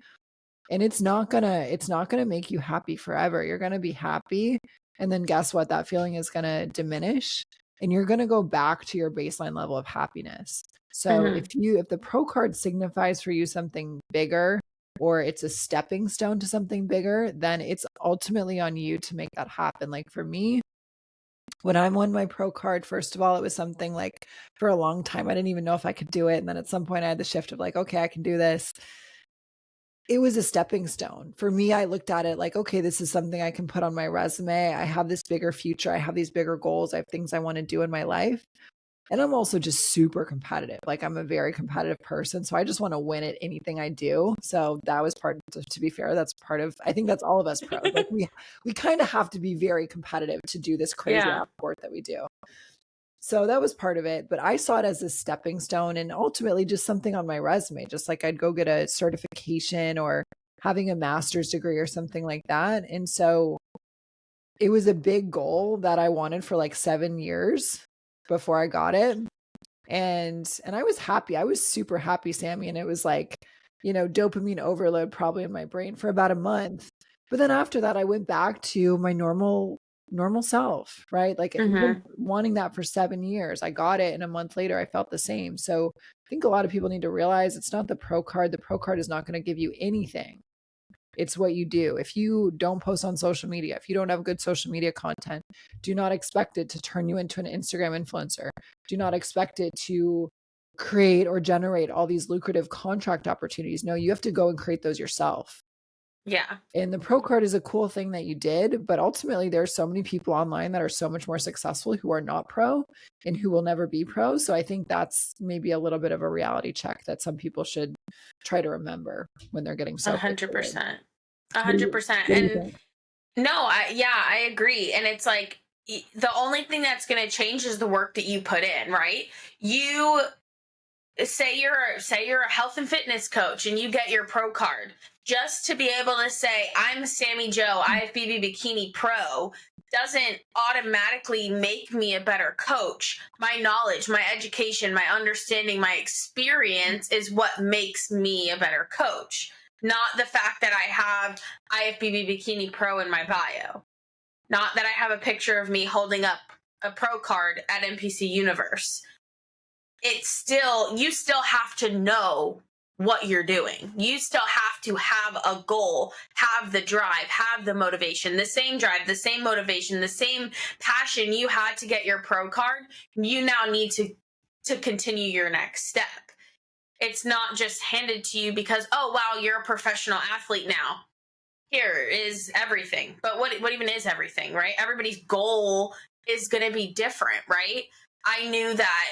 And it's not gonna make you happy forever. You're gonna be happy, and then guess what? That feeling is gonna diminish, and you're gonna go back to your baseline level of happiness. So Mm-hmm. if the pro card signifies for you something bigger, or it's a stepping stone to something bigger, then it's ultimately on you to make that happen. Like for me, when I won my pro card, first of all, it was something like for a long time, I didn't even know if I could do it. And then at some point I had the shift of like, okay, I can do this. It was a stepping stone. For me, I looked at it like, okay, this is something I can put on my resume. I have this bigger future. I have these bigger goals. I have things I want to do in my life. And I'm also just super competitive. Like I'm a very competitive person. So I just want to win at anything I do. So that was to be fair, that's part of, I think that's all of us pros. Like we kind of have to be very competitive to do this crazy sport that we do. So that was part of it, but I saw it as a stepping stone and ultimately just something on my resume, just like I'd go get a certification or having a master's degree or something like that. And so it was a big goal that I wanted for like 7 years before I got it. And I was happy. I was super happy, Sammy. And it was like, dopamine overload probably in my brain for about a month. But then after that, I went back to my normal self, right? Like Mm-hmm. wanting that for 7 years. I got it, and a month later I felt the same. So I think a lot of people need to realize it's not the pro card. The pro card is not going to give you anything. It's what you do. If you don't post on social media, if you don't have good social media content, do not expect it to turn you into an Instagram influencer. Do not expect it to create or generate all these lucrative contract opportunities. No, you have to go and create those yourself. Yeah. And the pro card is a cool thing that you did, but ultimately there's so many people online that are so much more successful who are not pro and who will never be pro. So I think that's maybe a little bit of a reality check that some people should try to remember when they're getting so 100%. What do 100%. you And think? no, I agree. And it's like the only thing that's going to change is the work that you put in, right? You say you're a health and fitness coach and you get your pro card. Just to be able to say I'm Sammy Joe, IFBB Bikini Pro, doesn't automatically make me a better coach. My knowledge, my education, my understanding, my experience is what makes me a better coach, not the fact that I have IFBB Bikini Pro in my bio. Not that I have a picture of me holding up a pro card at NPC Universe. You still have to know what you're doing. You still have to have a goal, have the drive, have the motivation, the same drive, the same motivation, the same passion you had to get your pro card. You now need to continue your next step. It's not just handed to you because, oh, wow, you're a professional athlete now. Here is everything. But what even is everything, right? Everybody's goal is going to be different, right? I knew that,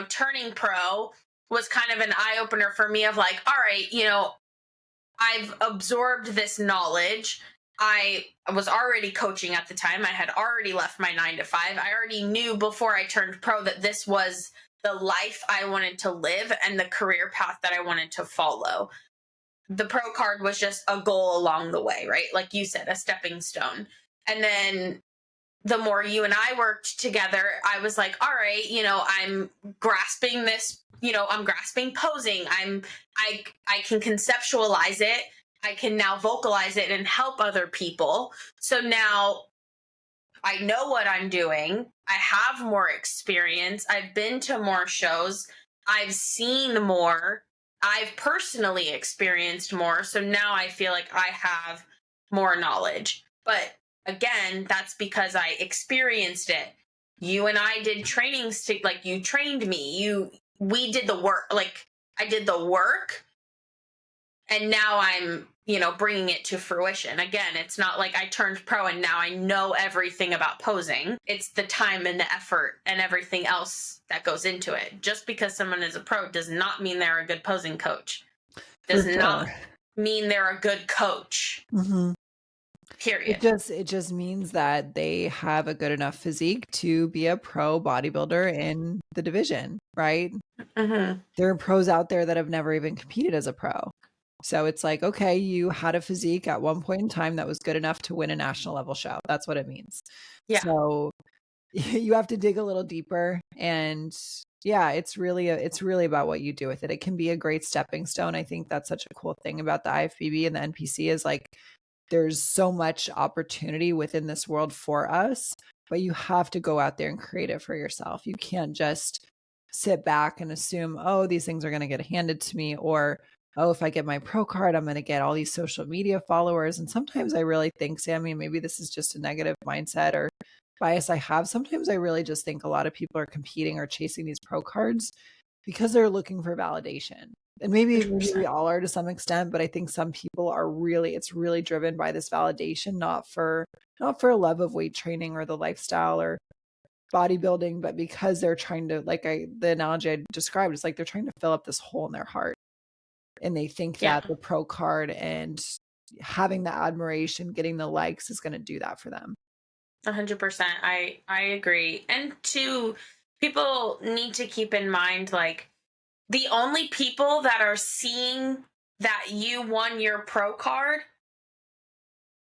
turning pro was kind of an eye opener for me of like, all right, I've absorbed this knowledge. I was already coaching at the time. I had already left my 9 to 5. I already knew before I turned pro that this was the life I wanted to live and the career path that I wanted to follow. The pro card was just a goal along the way, right? Like you said, a stepping stone. And then the more you and I worked together, I was like, all right, I'm grasping this, I'm grasping posing. I can conceptualize it. I can now vocalize it and help other people. So now I know what I'm doing. I have more experience. I've been to more shows. I've seen more. I've personally experienced more. So now I feel like I have more knowledge. But again, that's because I experienced it. You and I did trainings like you trained me. We did the work. Like I did the work, and now I'm, bringing it to fruition. Again, it's not like I turned pro and now I know everything about posing. It's the time and the effort and everything else that goes into it. Just because someone is a pro does not mean they're a good posing coach. Does not mean they're a good coach. Mm-hmm. Period. It just means that they have a good enough physique to be a pro bodybuilder in the division, right? Mm-hmm. There are pros out there that have never even competed as a pro. So it's like, okay, you had a physique at one point in time that was good enough to win a national level show. That's what it means. Yeah. So you have to dig a little deeper, and yeah, it's really about what you do with it. It can be a great stepping stone. I think that's such a cool thing about the IFBB and the NPC is like, there's so much opportunity within this world for us, but you have to go out there and create it for yourself. You can't just sit back and assume, oh, these things are going to get handed to me, or, oh, if I get my pro card, I'm going to get all these social media followers. And sometimes I really think, Sammy, maybe this is just a negative mindset or bias I have. Sometimes I really just think a lot of people are competing or chasing these pro cards because they're looking for validation. And maybe we all are to some extent, but I think some people are it's really driven by this validation, not for a love of weight training or the lifestyle or bodybuilding, but because they're trying to, the analogy I described, it's like they're trying to fill up this hole in their heart. And they think that the pro card and having the admiration, getting the likes is going to do that for them. 100%. I agree. And two, people need to keep in mind, like, the only people that are seeing that you won your pro card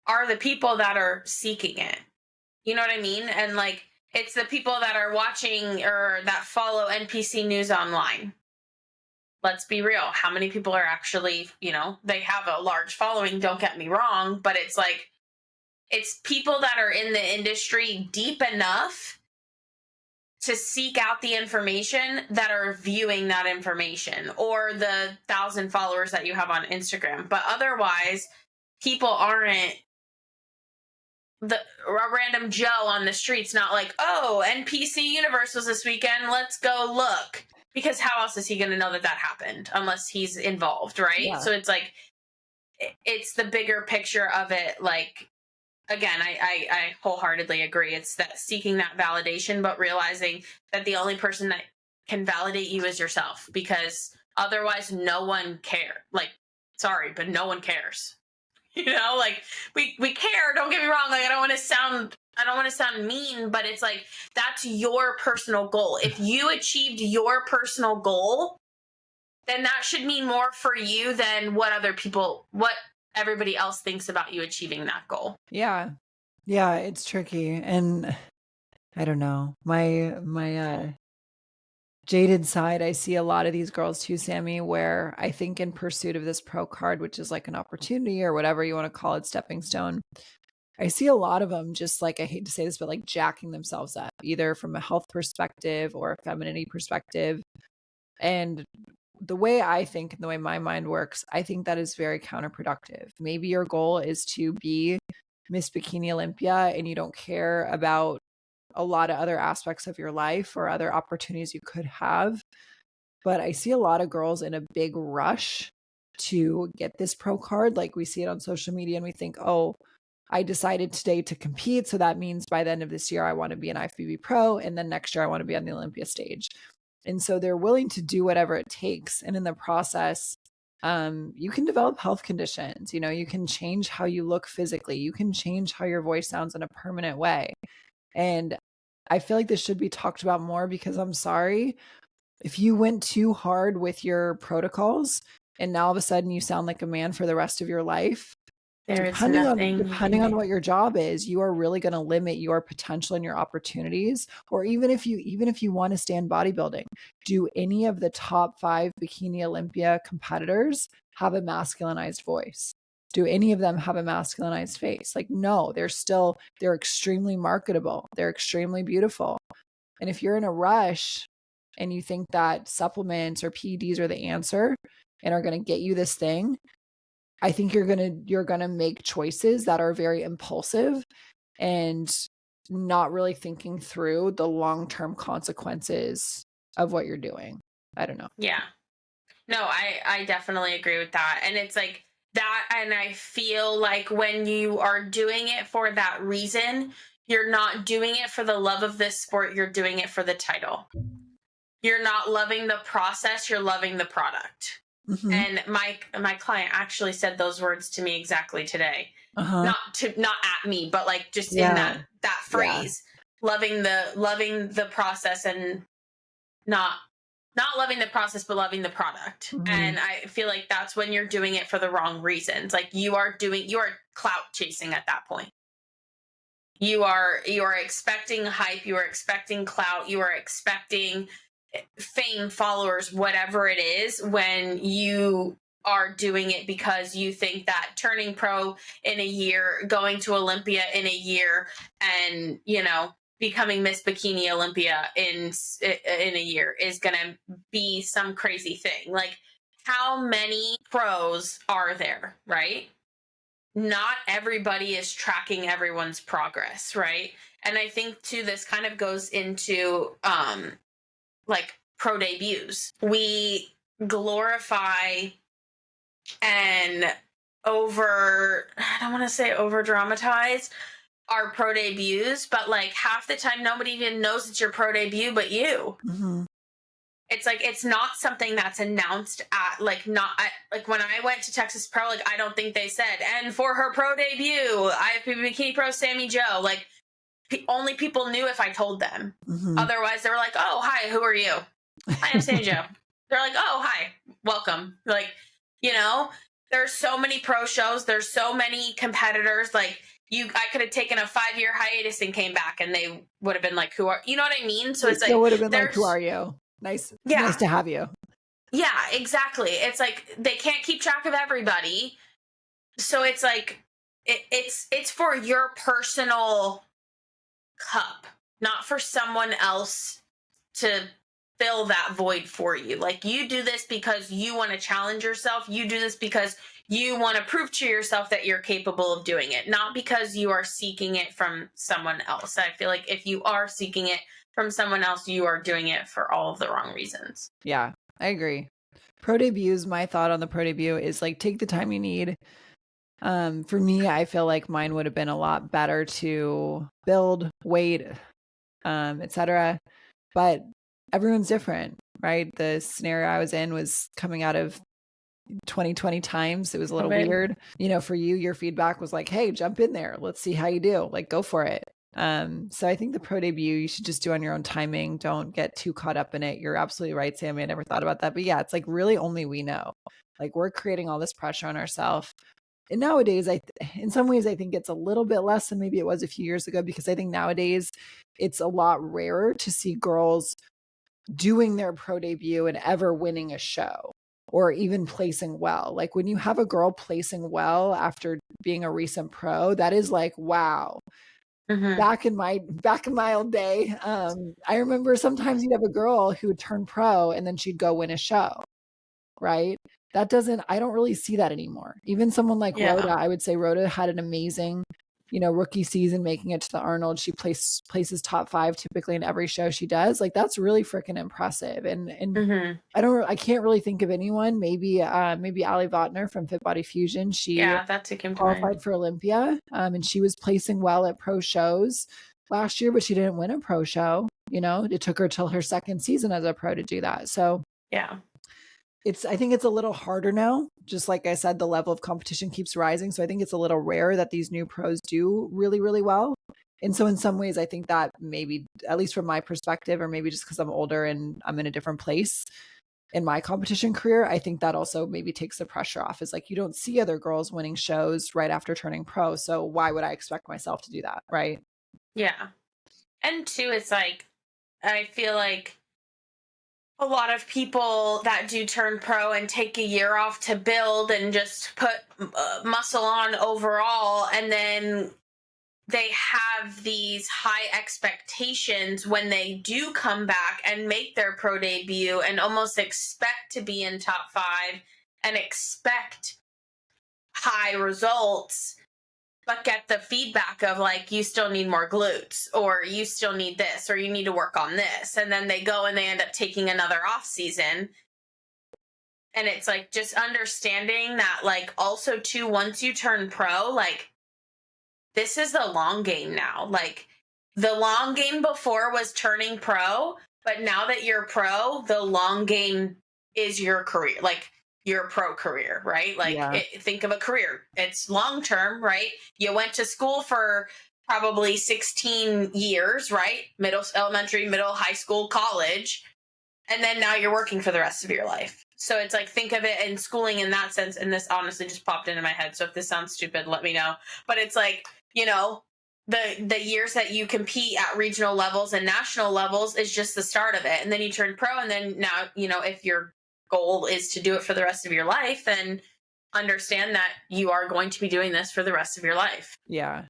are the people that are seeking it. You know what I mean? And like, it's the people that are watching or that follow NPC news online. Let's be real. How many people are actually, they have a large following, don't get me wrong, but it's like, it's people that are in the industry deep enough to seek out the information that are viewing that information, or the 1,000 followers that you have on Instagram. But otherwise, people aren't a random Joe on the streets, not like, oh, NPC Universe was this weekend, let's go look. Because how else is he going to know that happened unless he's involved, right? Yeah. So it's like, it's the bigger picture of it. Like, again, I wholeheartedly agree. It's that seeking that validation, but realizing that the only person that can validate you is yourself, because otherwise no one cares. Like, sorry, but no one cares. Like we care. Don't get me wrong. Like, I don't want to sound mean, but it's like, that's your personal goal. If you achieved your personal goal, then that should mean more for you than what everybody else thinks about you achieving that goal. Yeah. It's tricky. And I don't know, my jaded side, I see a lot of these girls too, Sammy, where I think in pursuit of this pro card, which is like an opportunity or whatever you want to call it, stepping stone, I see a lot of them just, like, I hate to say this, but like jacking themselves up, either from a health perspective or a femininity perspective. And the way I think and the way my mind works, I think that is very counterproductive. Maybe your goal is to be Miss Bikini Olympia and you don't care about a lot of other aspects of your life or other opportunities you could have. But I see a lot of girls in a big rush to get this pro card. Like, we see it on social media and we think, oh, I decided today to compete, so that means by the end of this year, I want to be an IFBB pro. And then next year, I want to be on the Olympia stage. And so they're willing to do whatever it takes. And in the process, You can develop health conditions. You know, you can change how you look physically. You can change how your voice sounds in a permanent way. And I feel like this should be talked about more, because I'm sorry, if you went too hard with your protocols and now all of a sudden you sound like a man for the rest of your life, There is depending nothing on what your job is, you are really going to limit your potential and your opportunities. Or even if you want to stay in bodybuilding, do any of the top 5 Bikini Olympia competitors have a masculinized voice? Do any of them have a masculinized face? Like, no, they're extremely marketable. They're extremely beautiful. And if you're in a rush and you think that supplements or PEDs are the answer and are going to get you this thing, I think you're going to make choices that are very impulsive and not really thinking through the long-term consequences of what you're doing. I don't know. Yeah. No, I definitely agree with that. And it's like that. And I feel like when you are doing it for that reason, you're not doing it for the love of this sport. You're doing it for the title. You're not loving the process. You're loving the product. Mm-hmm. And my client actually said those words to me exactly today. Uh-huh. Not at me, but like just in that phrase, loving the process and not loving the process, but loving the product. Mm-hmm. And I feel like that's when you're doing it for the wrong reasons. Like you are clout chasing at that point. You are expecting hype. You are expecting clout. You are expecting fame, followers, whatever it is, when you are doing it because you think that turning pro in a year, going to Olympia in a year, and, you know, becoming Miss Bikini Olympia in a year is going to be some crazy thing. Like, how many pros are there, right? Not everybody is tracking everyone's progress, right? And I think too, this kind of goes into like pro debuts. We glorify and I don't want to say over dramatize our pro debuts, but like half the time nobody even knows it's your pro debut but you. Mm-hmm. It's like, it's not something that's announced at like when I went to Texas Pro, like I don't think they said, and for her pro debut, IFBB Bikini Pro Sammy Joe, like only people knew if I told them. Mm-hmm. Otherwise they were like, oh, hi, who are you? Hi, I'm Sammy Joe. They're like, oh, hi, welcome. Like, you know, there's so many pro shows. There's so many competitors. Like I could have taken a 5-year hiatus and came back and they would have been like, who are, you know what I mean? So it's like, would have been like, who are you? Nice to have you. Yeah, exactly. It's like, they can't keep track of everybody. So it's like, it's for your personal cup, not for someone else to fill that void for you. Like, you do this because you want to challenge yourself. You do this because you want to prove to yourself that you're capable of doing it, not because you are seeking it from someone else. I feel like if you are seeking it from someone else, you are doing it for all of the wrong reasons. Yeah, I agree. Pro debuts, my thought on the pro debut is like, take the time you need. For me, I feel like mine would have been a lot better to build, weight, etc. But everyone's different, right? The scenario I was in was coming out of 2020 times. It was a little weird. You know, for you, your feedback was like, hey, jump in there. Let's see how you do. Like, go for it. So I think the pro debut, you should just do on your own timing. Don't get too caught up in it. You're absolutely right, Sammy. I never thought about that. But yeah, it's like really only we know. Like, we're creating all this pressure on ourselves. And nowadays, in some ways, I think it's a little bit less than maybe it was a few years ago, because I think nowadays it's a lot rarer to see girls doing their pro debut and ever winning a show or even placing well. Like, when you have a girl placing well after being a recent pro, that is like, wow. Mm-hmm. Back in my old day, I remember sometimes you'd have a girl who would turn pro and then she'd go win a show, right? I don't really see that anymore. Even someone like Rhoda, I would say Rhoda had an amazing, you know, rookie season, making it to the Arnold. She places top 5 typically in every show she does. Like, that's really freaking impressive. And mm-hmm. I can't really think of anyone. Maybe Ali Votner from Fit Body Fusion. She qualified for Olympia, and she was placing well at pro shows last year, but she didn't win a pro show. You know, it took her till her second season as a pro to do that. So yeah. I think it's a little harder now. Just like I said, the level of competition keeps rising. So I think it's a little rare that these new pros do really, really well. And so in some ways, I think that maybe, at least from my perspective, or maybe just because I'm older and I'm in a different place in my competition career, I think that also maybe takes the pressure off. Is like, you don't see other girls winning shows right after turning pro. So why would I expect myself to do that? Right. Yeah. And two, it's like, I feel like a lot of people that do turn pro and take a year off to build and just put muscle on overall, and then they have these high expectations when they do come back and make their pro debut and almost expect to be in top 5 and expect high results, but get the feedback of like, you still need more glutes, or you still need this, or you need to work on this. And then they go and they end up taking another off season. And it's like, just understanding that, like, also too, once you turn pro, like, this is the long game now. Like, the long game before was turning pro, but now that you're pro, the long game is your career. Like, your pro career, right? Like, Yeah. think of a career. It's long term, right? You went to school for probably 16 years, right? Elementary, middle, high school, college. And then now you're working for the rest of your life. So it's like, think of it in schooling in that sense. And this honestly just popped into my head. So if this sounds stupid, let me know. But it's like, you know, the years that you compete at regional levels and national levels is just the start of it. And then you turn pro. And then now, you know, if your goal is to do it for the rest of your life, then understand that you are going to be doing this for the rest of your life. Yeah.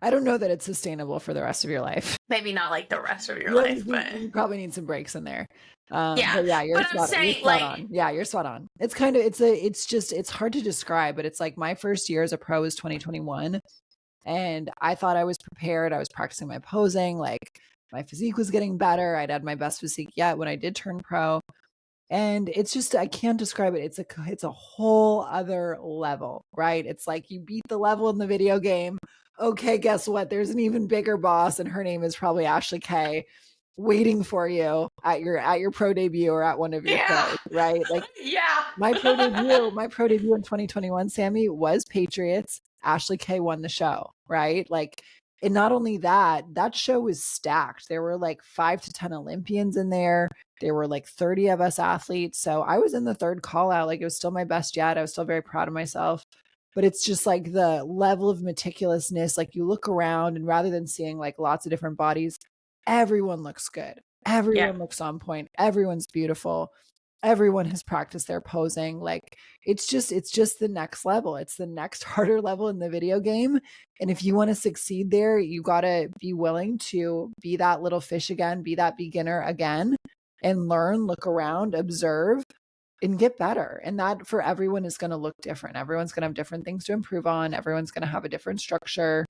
I don't know that it's sustainable for the rest of your life. Maybe not like the rest of your life, but you probably need some breaks in there. yeah. But yeah, But I'm saying, you're spot like, on. Yeah, you're spot on. It's kind of, it's hard to describe, but it's like my first year as a pro was 2021. And I thought I was prepared. I was practicing my posing. Like, my physique was getting better. I'd had my best physique yet when I did turn pro. And it's just, I can't describe it. It's a whole other level, right? It's like you beat the level in the video game. Okay, guess what? There's an even bigger boss, and her name is probably Ashley Kay, waiting for you at your pro debut or at one of your yeah, shows, right? Like, yeah, my pro debut in 2021, Sammy, was Patriots. Ashley Kay won the show, right? Like, and not only that, that show was stacked. There were like 5 to 10 Olympians in there. There were like 30 of us athletes. So I was in the third call out. Like, it was still my best yet. I was still very proud of myself. But it's just like the level of meticulousness. Like, you look around, and rather than seeing like lots of different bodies, everyone looks good. Everyone looks on point. Everyone's beautiful. Everyone has practiced their posing. Like, it's just the next level. It's the next harder level in the video game. And if you want to succeed there, you got to be willing to be that little fish again, be that beginner again, and learn, look around, observe, and get better. And that for everyone is going to look different. Everyone's going to have different things to improve on. Everyone's going to have a different structure,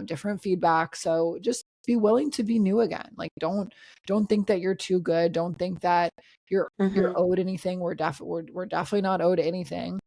different feedback. So just be willing to be new again. Like, don't think that you're too good. Don't think that you're owed anything. We're definitely not owed anything.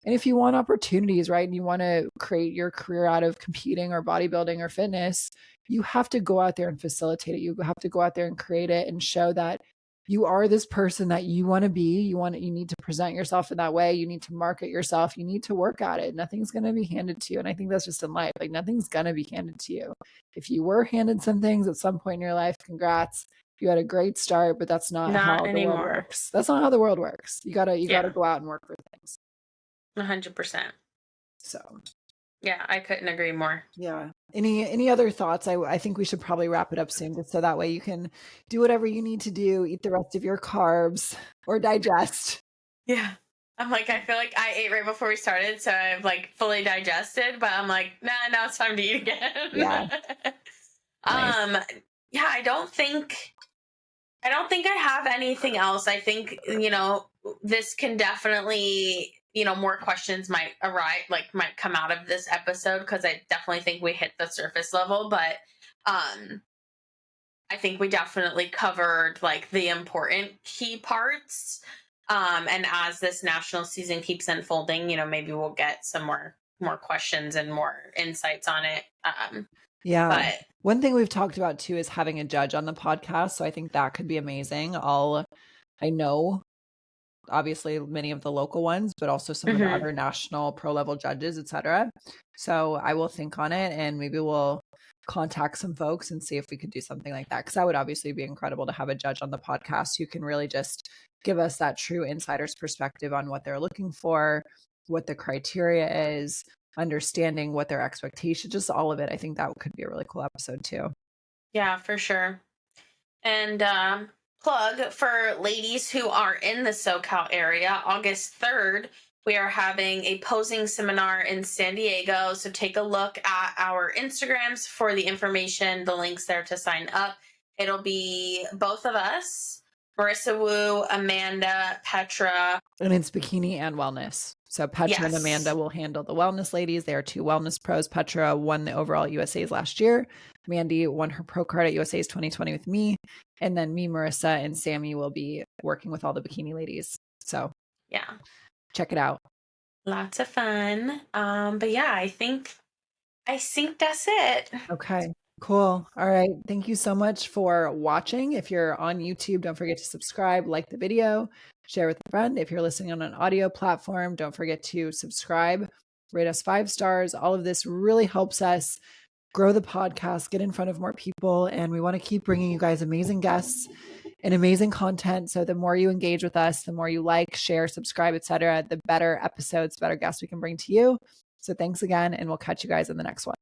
And if you want opportunities, right, and you want to create your career out of competing or bodybuilding or fitness, you have to go out there and facilitate it. You have to go out there and create it and show that you are this person that you want to be. You need to present yourself in that way. You need to market yourself. You need to work at it. Nothing's going to be handed to you. And I think that's just in life. Like, nothing's going to be handed to you. If you were handed some things at some point in your life, congrats. You had a great start, but that's not how the world works. That's not how the world works. You gotta go out and work for things. 100%. So yeah, I couldn't agree more. Yeah. Any other thoughts? I think we should probably wrap it up soon, just so that way you can do whatever you need to do, eat the rest of your carbs or digest. Yeah. I'm like, I feel like I ate right before we started, so I've like fully digested, but I'm like, nah, now it's time to eat again. Yeah. Nice. Yeah, I don't think I have anything else. I think, you know, this can definitely, you know, more questions might come out of this episode, because I definitely think we hit the surface level, but I think we definitely covered like the important key parts. And as this national season keeps unfolding, you know, maybe we'll get some more questions and more insights on it. Yeah. But one thing we've talked about too is having a judge on the podcast. So I think that could be amazing. I know obviously many of the local ones, but also some of the other national pro level judges, etc. So I will think on it, and maybe we'll contact some folks and see if we could do something like that. Because that would obviously be incredible to have a judge on the podcast who can really just give us that true insider's perspective on what they're looking for, what the criteria is, understanding what their expectation, just all of it. I think that could be a really cool episode too. Yeah, for sure. And plug for ladies who are in the SoCal area, August 3rd, we are having a posing seminar in San Diego. So take a look at our Instagrams for the information, the links there to sign up. It'll be both of us, Marissa Wu, Amanda, Petra. And it's bikini and wellness. So Petra and Amanda will handle the wellness ladies. They are two wellness pros. Petra won the overall USA's last year. Mandy won her pro card at USA's 2020 with me. And then me, Marissa, and Sammy will be working with all the bikini ladies. So yeah, check it out. Lots of fun. But yeah, I think that's it. Okay. Cool. All right. Thank you so much for watching. If you're on YouTube, don't forget to subscribe, like the video, share with a friend. If you're listening on an audio platform, don't forget to subscribe, rate us 5 stars. All of this really helps us grow the podcast, get in front of more people. And we want to keep bringing you guys amazing guests and amazing content. So the more you engage with us, the more you like, share, subscribe, etc., the better episodes, better guests we can bring to you. So thanks again, and we'll catch you guys in the next one.